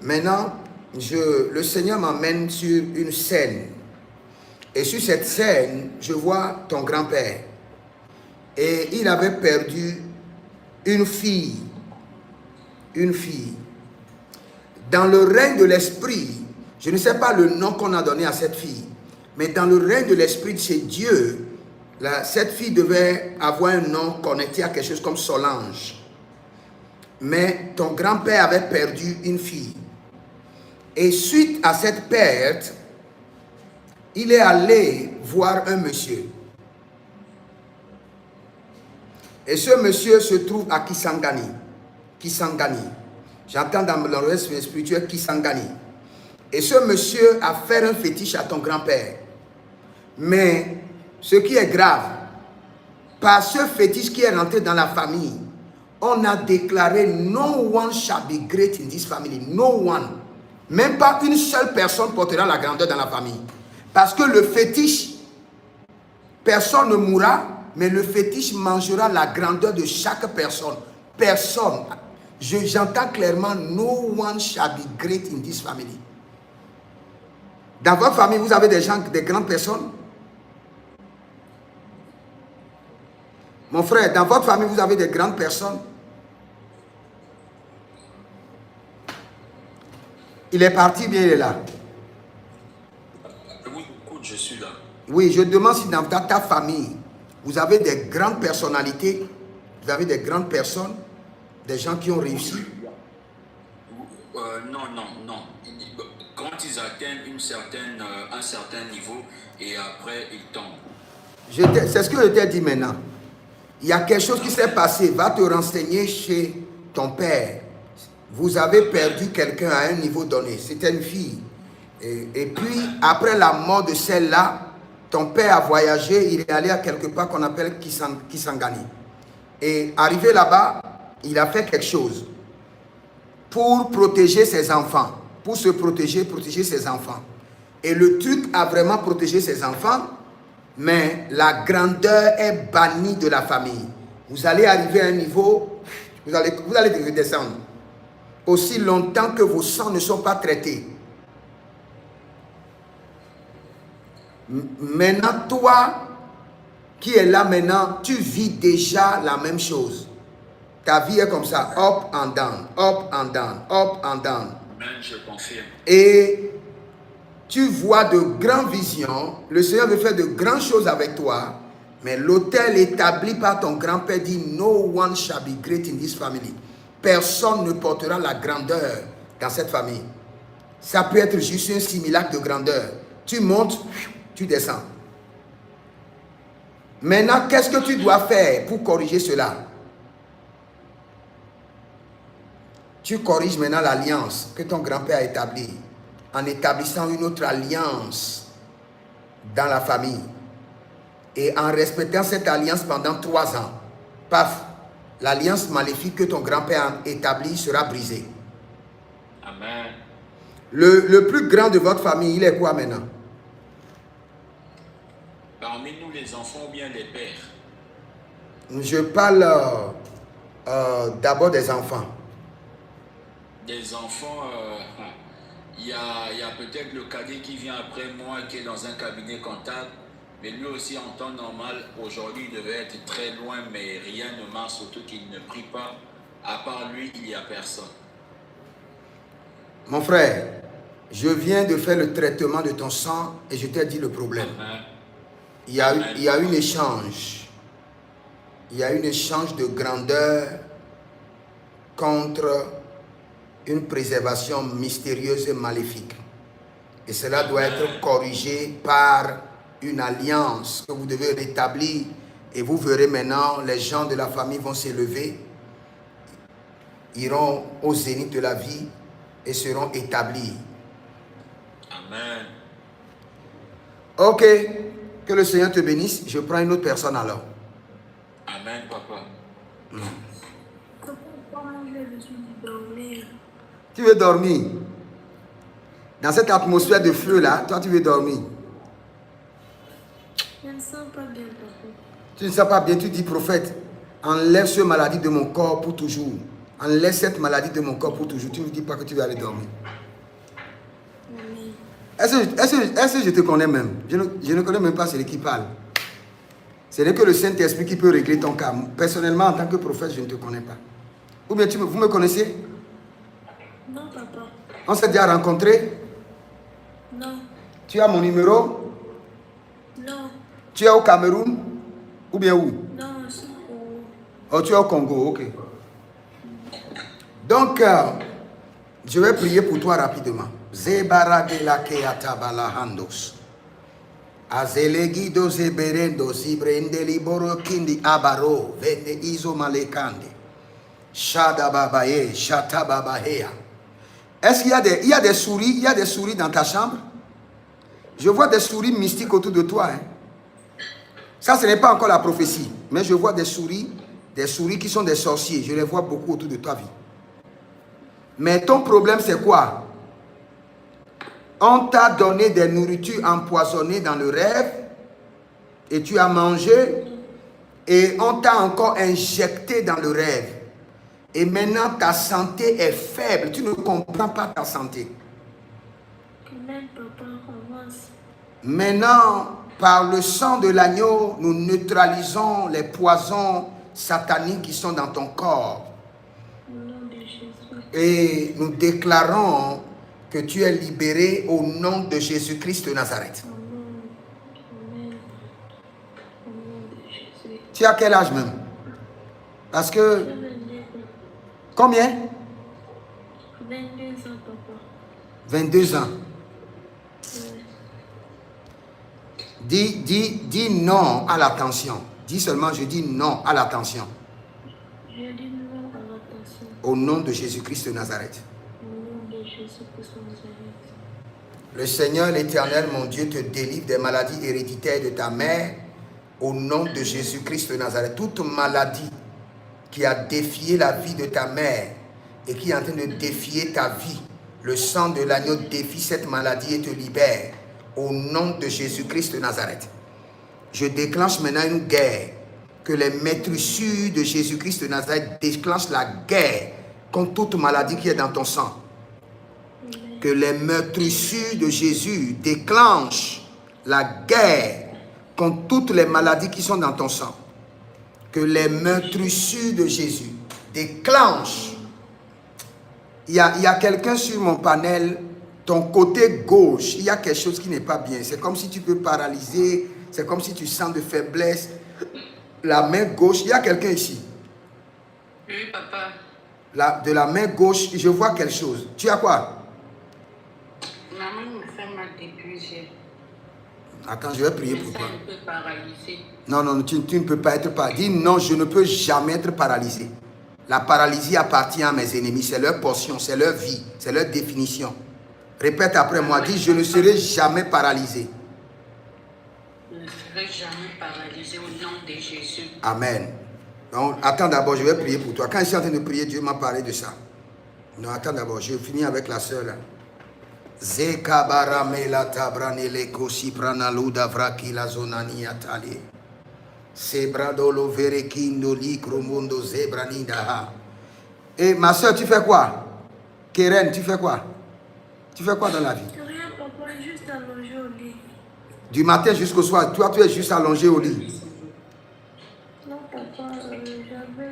Maintenant, le Seigneur m'amène sur une scène. Et sur cette scène, je vois ton grand-père. Et il avait perdu une fille. Une fille. Dans le règne de l'esprit, je ne sais pas le nom qu'on a donné à cette fille. Mais dans le règne de l'esprit de chez Dieu, cette fille devait avoir un nom connecté à quelque chose comme Solange. Mais ton grand-père avait perdu une fille. Et suite à cette perte, il est allé voir un monsieur. Et ce monsieur se trouve à Kisangani. Kisangani. J'entends dans le reste spirituel Kisangani. Et ce monsieur a fait un fétiche à ton grand-père. Mais ce qui est grave, par ce fétiche qui est rentré dans la famille, on a déclaré no one shall be great in this family. No one. Même pas une seule personne portera la grandeur dans la famille. Parce que le fétiche, personne ne mourra, mais le fétiche mangera la grandeur de chaque personne. Personne. J'entends clairement no one shall be great in this family. Dans votre famille, vous avez des gens, des grandes personnes? Mon frère, dans votre famille, vous avez des grandes personnes? Il est parti, bien il est là. Oui, écoute, je suis là. Oui, je demande si dans ta famille, vous avez des grandes personnalités, vous avez des grandes personnes, des gens qui ont réussi. Non. Quand ils atteignent un certain niveau et après ils tombent. C'est ce que je t'ai dit maintenant. Il y a quelque chose qui s'est passé. Va te renseigner chez ton père. Vous avez perdu quelqu'un à un niveau donné. C'était une fille. Et puis, après la mort de celle-là, ton père a voyagé. Il est allé à quelque part qu'on appelle Kisangani. Et arrivé là-bas, il a fait quelque chose pour protéger ses enfants. Pour se protéger ses enfants. Et le truc a vraiment protégé ses enfants. Mais la grandeur est bannie de la famille. Vous allez arriver à un niveau, vous allez redescendre. Aussi longtemps que vos sangs ne sont pas traités. Maintenant, toi, qui es là maintenant, tu vis déjà la même chose. Ta vie est comme ça, up and down, up and down, up and down. Amen, je confirme. Et tu vois de grandes visions. Le Seigneur veut faire de grandes choses avec toi. Mais l'autel établi par ton grand-père dit « No one shall be great in this family ». Personne ne portera la grandeur dans cette famille. Ça peut être juste un simulacre de grandeur. Tu montes, tu descends. Maintenant, qu'est-ce que tu dois faire pour corriger cela? Tu corriges maintenant l'alliance que ton grand-père a établie en établissant une autre alliance dans la famille. Et en respectant cette alliance pendant 3 ans, paf, l'alliance maléfique que ton grand-père a établie sera brisée. Amen. Le plus grand de votre famille, il est quoi maintenant? Parmi nous les enfants ou bien les pères? Je parle d'abord des enfants. Des enfants, il y a peut-être le cadet qui vient après moi qui est dans un cabinet comptable. Mais lui aussi, en temps normal, aujourd'hui, il devait être très loin, mais rien ne marche, surtout qu'il ne prie pas. À part lui, il n'y a personne. Mon frère, je viens de faire le traitement de ton sang et je t'ai dit le problème. Il y a un échange. Il y a un échange de grandeur contre une préservation mystérieuse et maléfique. Et cela doit être corrigé par une alliance que vous devez rétablir. Et vous verrez maintenant, les gens de la famille vont s'élever, iront au zénith de la vie et seront établis. Amen. Ok, que le Seigneur te bénisse. Je prends une autre personne alors. Amen, papa. Tu veux dormir? Dans cette atmosphère de feu là, toi tu veux dormir? Je ne sens pas bien, papa. Tu ne sens pas bien, tu dis prophète, enlève cette maladie de mon corps pour toujours. Enlève cette maladie de mon corps pour toujours. Tu ne me dis pas que tu vas aller dormir. Est-ce que je te connais même? Je ne connais même pas celui qui parle. Ce n'est que le Saint-Esprit qui peut régler ton cas. Personnellement, en tant que prophète, je ne te connais pas. Ou bien vous me connaissez? Non, papa. On s'est déjà rencontrés? Non. Tu as mon numéro? Non. Tu es au Cameroun? Ou bien où? Non, je suis au... Oh, tu es au Congo, ok. Donc, je vais prier pour toi rapidement. Zebaradelakeatabalahandos. Azelegido zeberendo zibrendeli borokindi abaro vende iso malekande. Shadababaye shatababahea. Est-ce qu'il y a des souris? Il y a des souris dans ta chambre? Je vois des souris mystiques autour de toi. Hein? Ça, ce n'est pas encore la prophétie. Mais je vois des souris qui sont des sorciers. Je les vois beaucoup autour de ta vie. Mais ton problème, c'est quoi? On t'a donné des nourritures empoisonnées dans le rêve et tu as mangé et on t'a encore injecté dans le rêve. Et maintenant, ta santé est faible. Tu ne comprends pas ta santé. Amen, papa, avance. Maintenant, par le sang de l'agneau, nous neutralisons les poisons sataniques qui sont dans ton corps. Au nom de Jésus. Et nous déclarons que tu es libéré au nom de Jésus-Christ de Nazareth. Amen. Amen. Au nom de Jésus. Tu as quel âge même? Parce que... Je vais naître. Combien? 22 ans, papa. 22 ans. Ouais. Dis non à l'attention. Dis seulement, je dis non à l'attention. Je dis non à l'attention. Au nom de Jésus-Christ de Nazareth. Au nom de Jésus-Christ de Nazareth. Le Seigneur, l'Éternel, mon Dieu, te délivre des maladies héréditaires de ta mère. Au nom de Jésus-Christ de Nazareth. Toute maladie qui a défié la vie de ta mère et qui est en train de défier ta vie, le sang de l'agneau défie cette maladie et te libère. Au nom de Jésus-Christ de Nazareth. Je déclenche maintenant une guerre. Que les maîtresses de Jésus-Christ de Nazareth déclenchent la guerre contre toute maladie qui est dans ton sang. Que les maîtresses de Jésus déclenchent la guerre contre toutes les maladies qui sont dans ton sang. Que les maîtresses de Jésus déclenchent. Il y a quelqu'un sur mon panel, ton côté gauche, il y a quelque chose qui n'est pas bien. C'est comme si tu peux paralyser, c'est comme si tu sens de faiblesse. La main gauche, il y a quelqu'un ici. Oui, papa. De la main gauche, je vois quelque chose. Tu as quoi? Maman me fait mal depuis hier. Attends, je vais prier pour toi. Un peu paralysé. Non, tu ne peux pas être paralysé. Dis non, je ne peux jamais être paralysé. La paralysie appartient à mes ennemis. C'est leur portion, c'est leur vie, c'est leur définition. Répète après moi. Dis, je ne serai jamais paralysé. Je ne serai jamais paralysé au nom de Jésus. Amen. Donc, attends d'abord, je vais prier pour toi. Quand je suis en train de prier, Dieu m'a parlé de ça. Non, attends d'abord, je finis avec la sœur là. Zekabaramela tabranele kosi pranaluda vrakila zonani atali. Sebradolo verekindo likromondo zebranida. Et ma soeur, tu fais quoi? Keren, tu fais quoi? Tu fais quoi dans la vie? Rien, papa, juste allongé au lit. Du matin jusqu'au soir, toi tu es juste allongé au lit. Non, papa, j'avais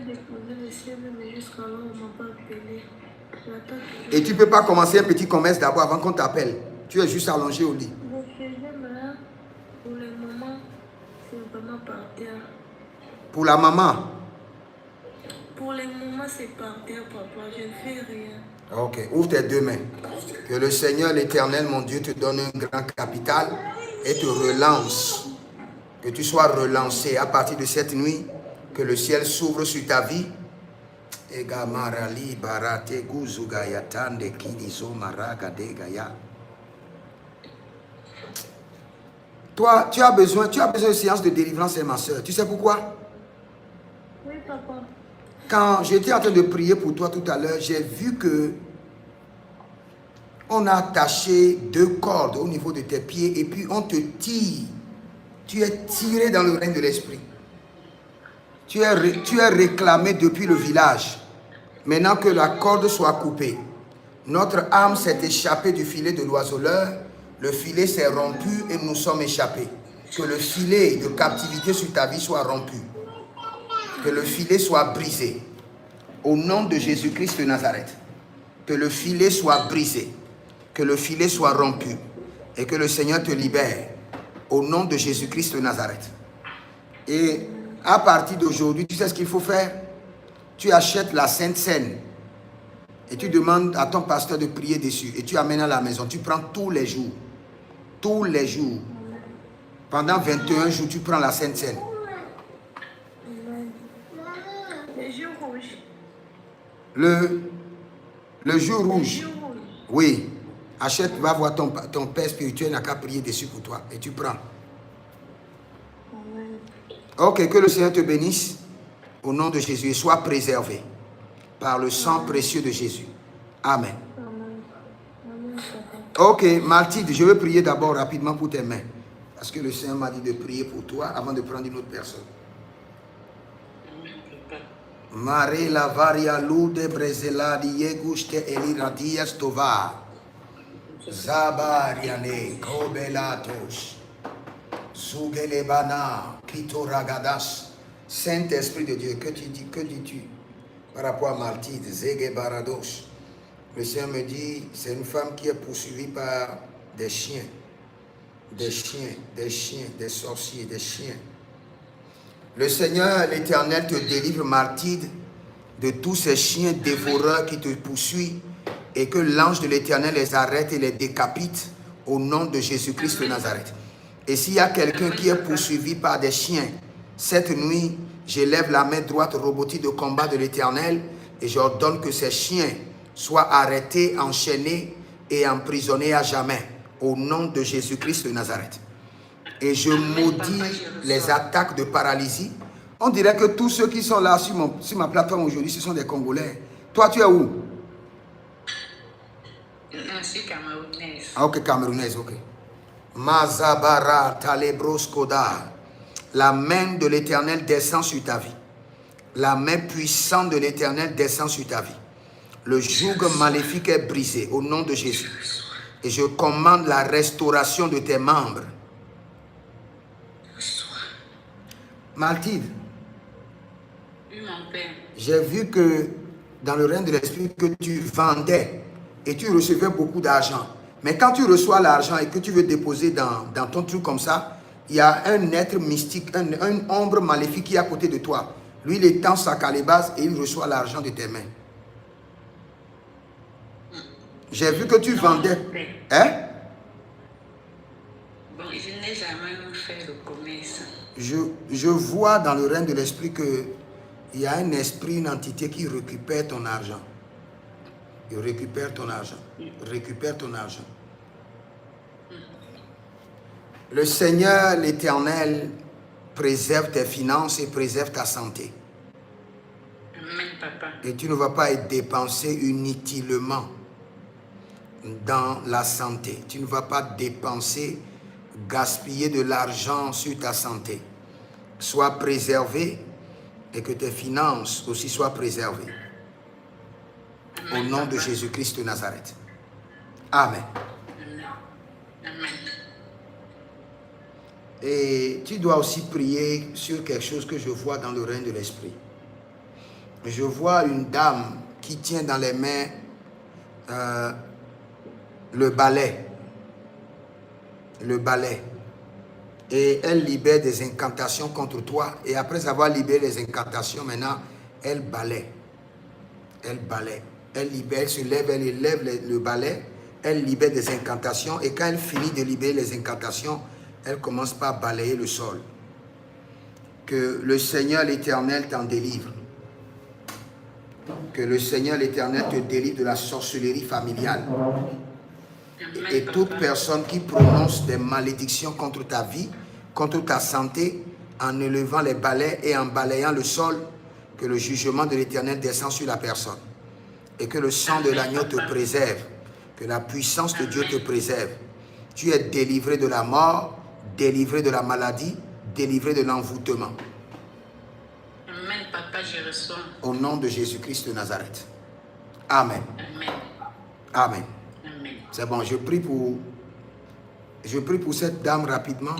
déposé le ciel, mais jusqu'à là, on ne m'a pas appelé. Et tu ne peux pas commencer un petit commerce d'abord avant qu'on t'appelle. Tu es juste allongé au lit. Je faisais là, pour le moment, c'est vraiment par terre. Pour la maman? Pour le moment, c'est par terre, papa. Je ne fais rien. Ok, ouvre tes deux mains. Que le Seigneur, l'Éternel, mon Dieu, te donne un grand capital et te relance. Que tu sois relancé à partir de cette nuit. Que le ciel s'ouvre sur ta vie. Toi, tu as besoin de séance de délivrance, ma soeur. Tu sais pourquoi? Oui, papa. Quand j'étais en train de prier pour toi tout à l'heure, j'ai vu que on a attaché 2 cordes au niveau de tes pieds et puis on te tire. Tu es tiré dans le règne de l'esprit. Tu es réclamé depuis le village. Maintenant que la corde soit coupée, notre âme s'est échappée du filet de l'oiseleur. Le filet s'est rompu et nous sommes échappés. Que le filet de captivité sur ta vie soit rompu. Que le filet soit brisé. Au nom de Jésus-Christ de Nazareth. Que le filet soit brisé. Que le filet soit rompu. Et que le Seigneur te libère. Au nom de Jésus-Christ de Nazareth. Et à partir d'aujourd'hui, tu sais ce qu'il faut faire? Tu achètes la Sainte Seine. Et tu demandes à ton pasteur de prier dessus. Et tu amènes à la maison. Tu prends tous les jours. Tous les jours. Pendant 21 jours, tu prends la Sainte Seine. Les yeux rouges. Le jour rouge. Les yeux rouges. Oui. Achète, va voir ton père spirituel, n'a qu'à prier dessus pour toi. Et tu prends. Amen. Ok, que le Seigneur te bénisse. Au nom de Jésus. Et sois préservé. Par le sang précieux de Jésus. Amen. Amen. Amen, papa. Ok, Mathilde, je vais prier d'abord rapidement pour tes mains. Parce que le Seigneur m'a dit de prier pour toi avant de prendre une autre personne. Mare la varia lude brezeladi yeguste eliradias tova. Zabariane kobelatos. Zugelebana kitoragadas. Saint-Esprit de Dieu, que dis-tu par rapport à Mathilde, Zege Barados? Le Seigneur me dit, c'est une femme qui est poursuivie par des chiens. Des sorciers, des chiens. Le Seigneur, l'Éternel, te délivre, Mathilde, de tous ces chiens dévoreurs qui te poursuivent et que l'ange de l'Éternel les arrête et les décapite au nom de Jésus-Christ de Nazareth. Et s'il y a quelqu'un qui est poursuivi par des chiens, cette nuit, j'élève la main droite robotique de combat de l'Éternel et j'ordonne que ces chiens soient arrêtés, enchaînés et emprisonnés à jamais au nom de Jésus-Christ de Nazareth. Et je maudis les attaques de paralysie. On dirait que tous ceux qui sont là sur ma plateforme aujourd'hui, ce sont des Congolais. Toi, tu es où? Je suis camerounaise. Ah, ok, camerounaise, ok. Mazabara Talebroskoda. La main de l'Éternel descend sur ta vie. La main puissante de l'Éternel descend sur ta vie. Le joug maléfique est brisé au nom de Jésus. Et je commande la restauration de tes membres. Mathilde, Oui, mon père. j'ai vu que dans le règne de l'esprit que tu vendais et tu recevais beaucoup d'argent. Mais quand tu reçois l'argent et que tu veux déposer dans ton truc comme ça, il y a un être mystique, un ombre maléfique qui est à côté de toi. Lui, il étend sa calebasse et il reçoit l'argent de tes mains. J'ai vu que tu vendais. Hein? Bon, je n'ai jamais fait de commerce. Je vois dans le règne de l'esprit qu'il y a un esprit, une entité qui récupère ton argent. Il récupère ton argent. Récupère ton argent. Le Seigneur, l'Éternel, préserve tes finances et préserve ta santé. Amen, papa. Et tu ne vas pas être dépensé inutilement dans la santé. Tu ne vas pas dépenser, gaspiller de l'argent sur ta santé. Sois préservé et que tes finances aussi soient préservées. Au nom de Jésus-Christ de Nazareth. Amen. Amen. Et tu dois aussi prier sur quelque chose que je vois dans le règne de l'esprit. Je vois une dame qui tient dans les mains le balai. Le balai. Et elle libère des incantations contre toi. Et après avoir libéré les incantations, maintenant, elle balaie. Elle balaie. Elle libère, elle se lève, elle élève le balai. Elle libère des incantations. Et quand elle finit de libérer les incantations, elle commence par balayer le sol. Que le Seigneur l'Éternel t'en délivre. Que le Seigneur l'Éternel te délivre de la sorcellerie familiale. Et toute personne qui prononce des malédictions contre ta vie, contre ta santé, en élevant les balais et en balayant le sol, que le jugement de l'Éternel descend sur la personne. Et que le sang de l'agneau te préserve. Que la puissance de Dieu te préserve. Tu es délivré de la mort, délivré de la maladie, délivré de l'envoûtement. Amen, papa, je reçois. Au nom de Jésus-Christ de Nazareth. Amen. Amen. Amen. Amen. C'est bon, je prie pour cette dame rapidement.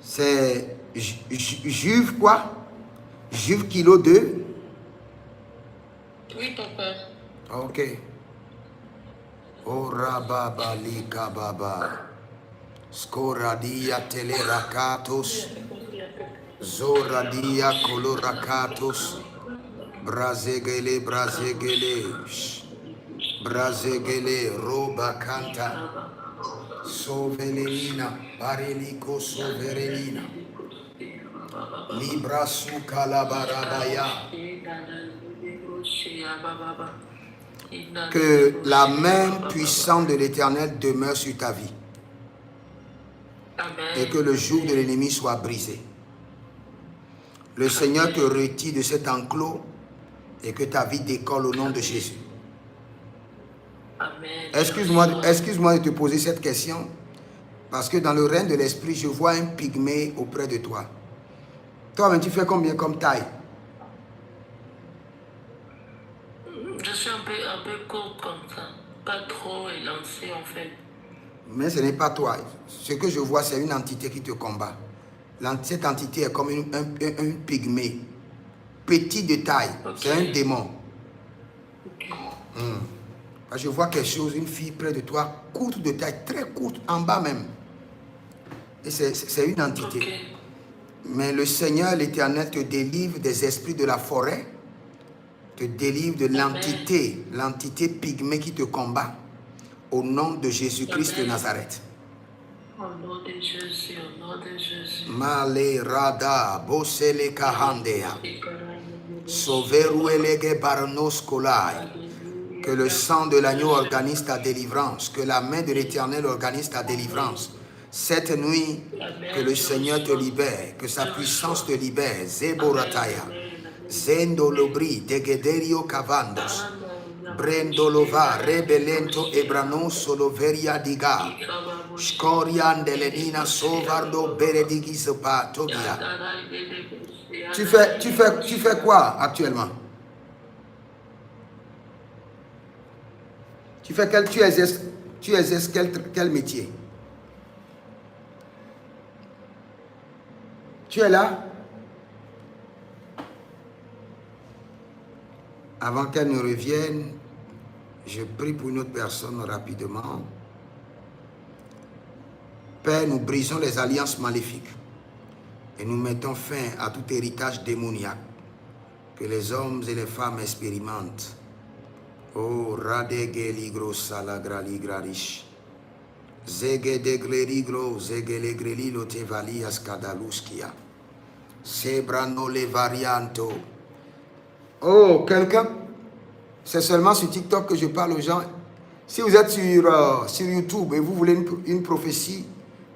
C'est Juve quoi? Juve kilo 2. Oui, papa. Ok. Ora baba lika baba. Skoradia telerakatos. Zoradia kolorakatos. Brazegele, brazegele. Brazegele, roba canta. Sovelenina, pareliko soverenina. Libra su calabarabaya. Que la main puissante de l'Éternel demeure sur ta vie. Et que le joug de l'ennemi soit brisé. Le Seigneur te retire de cet enclos et que ta vie décolle au nom de Jésus. Excuse-moi de te poser cette question, parce que dans le règne de l'esprit, je vois un pygmée auprès de toi. Toi, tu fais combien comme taille? Je suis un peu courte comme ça, pas trop élancée en fait. Mais ce n'est pas toi. Ce que je vois, c'est une entité qui te combat. Cette entité est comme un pygmée, petit de taille. Okay. C'est un démon. Okay. Je vois quelque chose, une fille près de toi, courte de taille, très courte, en bas même. Et c'est une entité. Okay. Mais le Seigneur, l'Éternel, te délivre des esprits de la forêt te délivre de l'entité pygmée qui te combat. Au nom de Jésus-Christ de Nazareth. Au nom de Jésus, au nom de Jésus. Male rada bosele kahandea. Soveruelege barnos kolai. Que le sang de l'agneau organise ta délivrance. Que la main de l'Éternel organise ta délivrance. Cette nuit, que le Seigneur te libère. Que sa puissance te libère. Zeborataya. Zendo lobri degederio cavandos. Brendolova rebelento ebrano soloveria diga. Scorian delenina sovardo beredigizpa tobia. Tu fais quoi actuellement? Tu exerces quel métier? Tu es là? Avant qu'elle ne revienne, je prie pour une autre personne rapidement. Père, nous brisons les alliances maléfiques et nous mettons fin à tout héritage démoniaque que les hommes et les femmes expérimentent. Oh, radegeligro salagraligrarish. Zegedeglerigro zegelegrelilo tevalias kadaluskia. Sebrano le varianto. Oh, quelqu'un? C'est seulement sur TikTok que je parle aux gens. Si vous êtes sur YouTube et vous voulez une prophétie,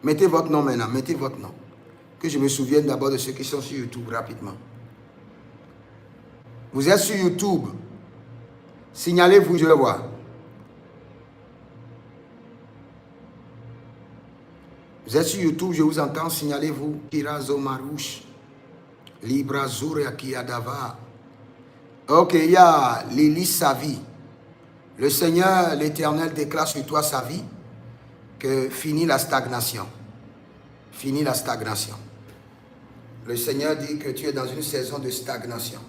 mettez votre nom maintenant, mettez votre nom. Que je me souvienne d'abord de ceux qui sont sur YouTube rapidement. Vous êtes sur YouTube. Signalez-vous, je le vois. Vous êtes sur YouTube, je vous entends, signalez-vous. Kirazo Marouche. Libra Zuria Kiadava. Ok, il y a Lily Savi. Le Seigneur, l'Éternel, déclare sur toi sa vie que finit la stagnation. Fini la stagnation. Le Seigneur dit que tu es dans une saison de stagnation.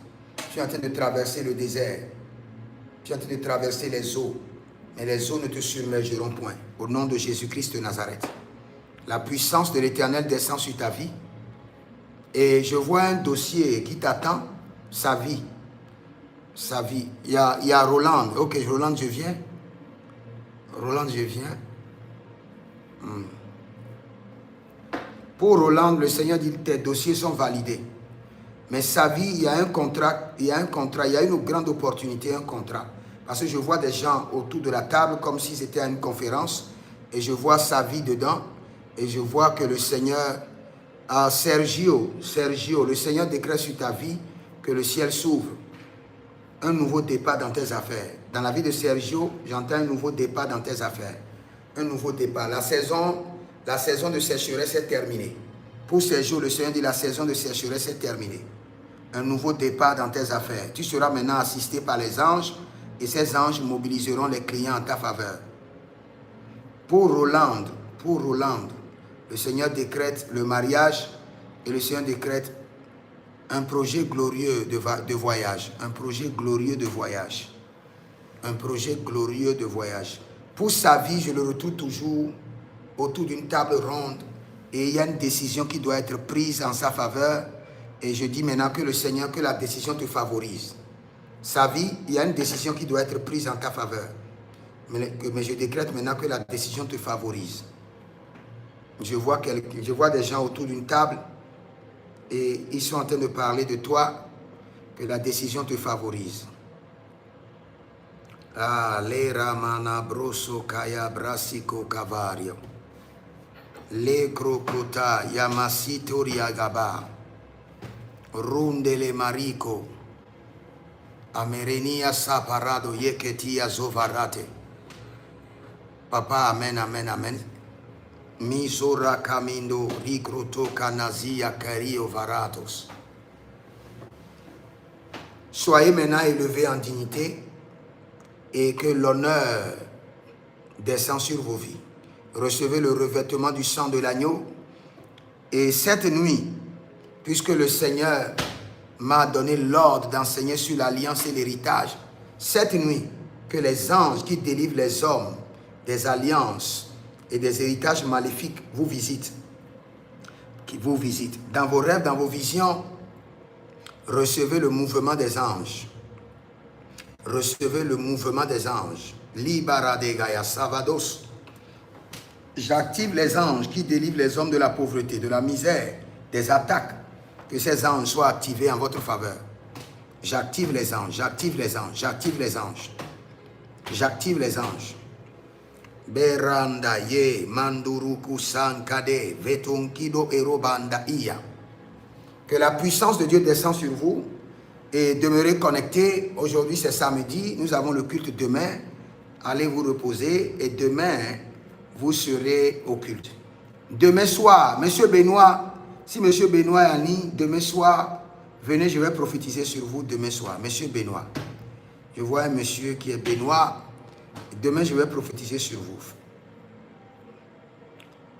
Tu es en train de traverser le désert. Tu es en train de traverser les eaux. Mais les eaux ne te submergeront point. Au nom de Jésus-Christ de Nazareth. La puissance de l'Éternel descend sur ta vie. Et je vois un dossier qui t'attend. Sa vie. Sa vie. Il y a Roland. Ok, Roland, je viens. Roland, je viens. Pour Roland, le Seigneur dit que tes dossiers sont validés. Mais sa vie, il y a un contrat, il y a une grande opportunité, un contrat. Parce que je vois des gens autour de la table comme si c'était une conférence. Et je vois sa vie dedans. Et je vois que le Seigneur, Sergio, le Seigneur décrète sur ta vie que le ciel s'ouvre. Un nouveau départ dans tes affaires. Dans la vie de Sergio, j'entends un nouveau départ dans tes affaires. Un nouveau départ. La saison de sécheresse est terminée. Pour Sergio, le Seigneur dit la saison de sécheresse est terminée. Un nouveau départ dans tes affaires. Tu seras maintenant assisté par les anges et ces anges mobiliseront les clients en ta faveur. Pour Roland, le Seigneur décrète le mariage et le Seigneur décrète un projet glorieux de voyage. Un projet glorieux de voyage. Un projet glorieux de voyage. Pour sa vie, je le retrouve toujours autour d'une table ronde et il y a une décision qui doit être prise en sa faveur. Et je dis maintenant que le Seigneur, que la décision te favorise. Sa vie, il y a une décision qui doit être prise en ta faveur. Mais je décrète maintenant que la décision te favorise. Je vois des gens autour d'une table et ils sont en train de parler de toi, que la décision te favorise. Ah, le ramana broso kaya brasiko kavario. Le crocota yamasito riagaba. Rundele marico. Amerenia saparado yeketia zovarate. Papa, amen, amen, amen. Misora camindo ricroto canazia cario varatos. Soyez maintenant élevés en dignité et que l'honneur descend sur vos vies. Recevez le revêtement du sang de l'agneau. Et cette nuit, puisque le Seigneur m'a donné l'ordre d'enseigner sur l'alliance et l'héritage, cette nuit, que les anges qui délivrent les hommes des alliances et des héritages maléfiques vous visitent. Qui vous visitent. Dans vos rêves, dans vos visions, recevez le mouvement des anges. Recevez le mouvement des anges. Libaradegaya Savados. J'active les anges qui délivrent les hommes de la pauvreté, de la misère, des attaques. Que ces anges soient activés en votre faveur. J'active les anges, j'active les anges, j'active les anges. J'active les anges. Beranda ye manduruku sankade vetonkido erobanda iya. Que la puissance de Dieu descend sur vous et demeurez connectés. Aujourd'hui c'est samedi, nous avons le culte demain. Allez vous reposer et demain vous serez au culte. Demain soir, Monsieur Benoît, si Monsieur Benoît est en ligne, demain soir, venez, je vais prophétiser sur vous demain soir. Monsieur Benoît, je vois un monsieur qui est Benoît. Demain, je vais prophétiser sur vous.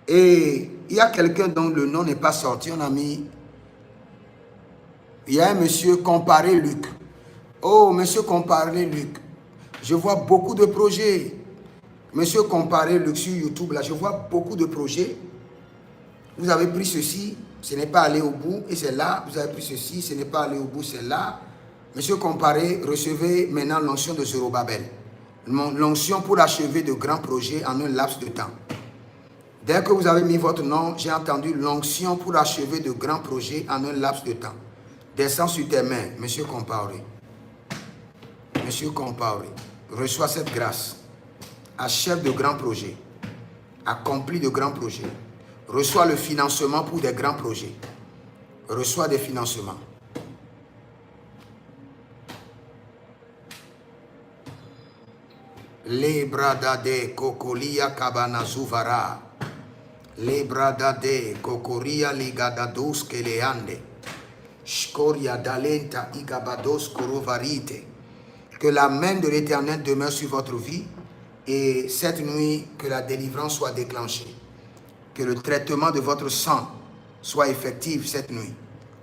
Et il y a quelqu'un dont le nom n'est pas sorti. On a mis... Il y a un monsieur Comparé Luc. Oh, monsieur Comparé Luc. Je vois beaucoup de projets. Monsieur Comparé Luc sur YouTube, là, je vois beaucoup de projets. Vous avez pris ceci, ce n'est pas allé au bout, et c'est là. Vous avez pris ceci, ce n'est pas allé au bout, c'est là. Monsieur Comparé, recevez maintenant l'onction de Zorobabel. L'onction pour achever de grands projets en un laps de temps. Dès que vous avez mis votre nom, j'ai entendu l'onction pour achever de grands projets en un laps de temps. Descends sur tes mains, Monsieur Comparé. Monsieur Comparé, reçois cette grâce. Achève de grands projets. Accomplis de grands projets. Reçois le financement pour des grands projets. Reçois des financements. Les bradade kokolia kabana zuvara. Les bradade kokoria ligadados keleande. Shkoria dalenta igabados korovarite. Que la main de l'Éternel demeure sur votre vie et cette nuit que la délivrance soit déclenchée. Que le traitement de votre sang soit effectif cette nuit.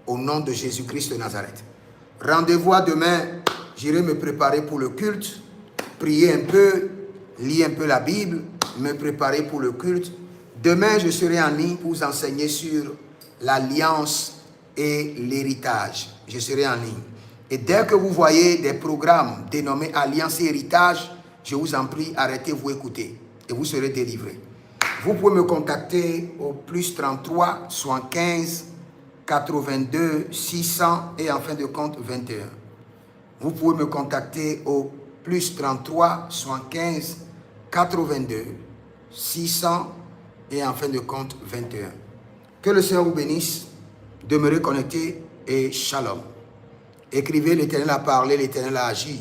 Au nom de Jésus-Christ de Nazareth. Rendez-vous à demain. J'irai me préparer pour le culte. Prier un peu, lire un peu la Bible, me préparer pour le culte. Demain, je serai en ligne pour vous enseigner sur l'alliance et l'héritage. Je serai en ligne. Et dès que vous voyez des programmes dénommés alliance et héritage, je vous en prie, arrêtez-vous écouter et vous serez délivrés. Vous pouvez me contacter au plus 33 75 82 600 et en fin de compte 21. Vous pouvez me contacter au plus 33 75 82 600 et en fin de compte 21. Que le Seigneur vous bénisse. Demeurez connectés et shalom. Écrivez, l'Éternel a parlé, l'Éternel a agi.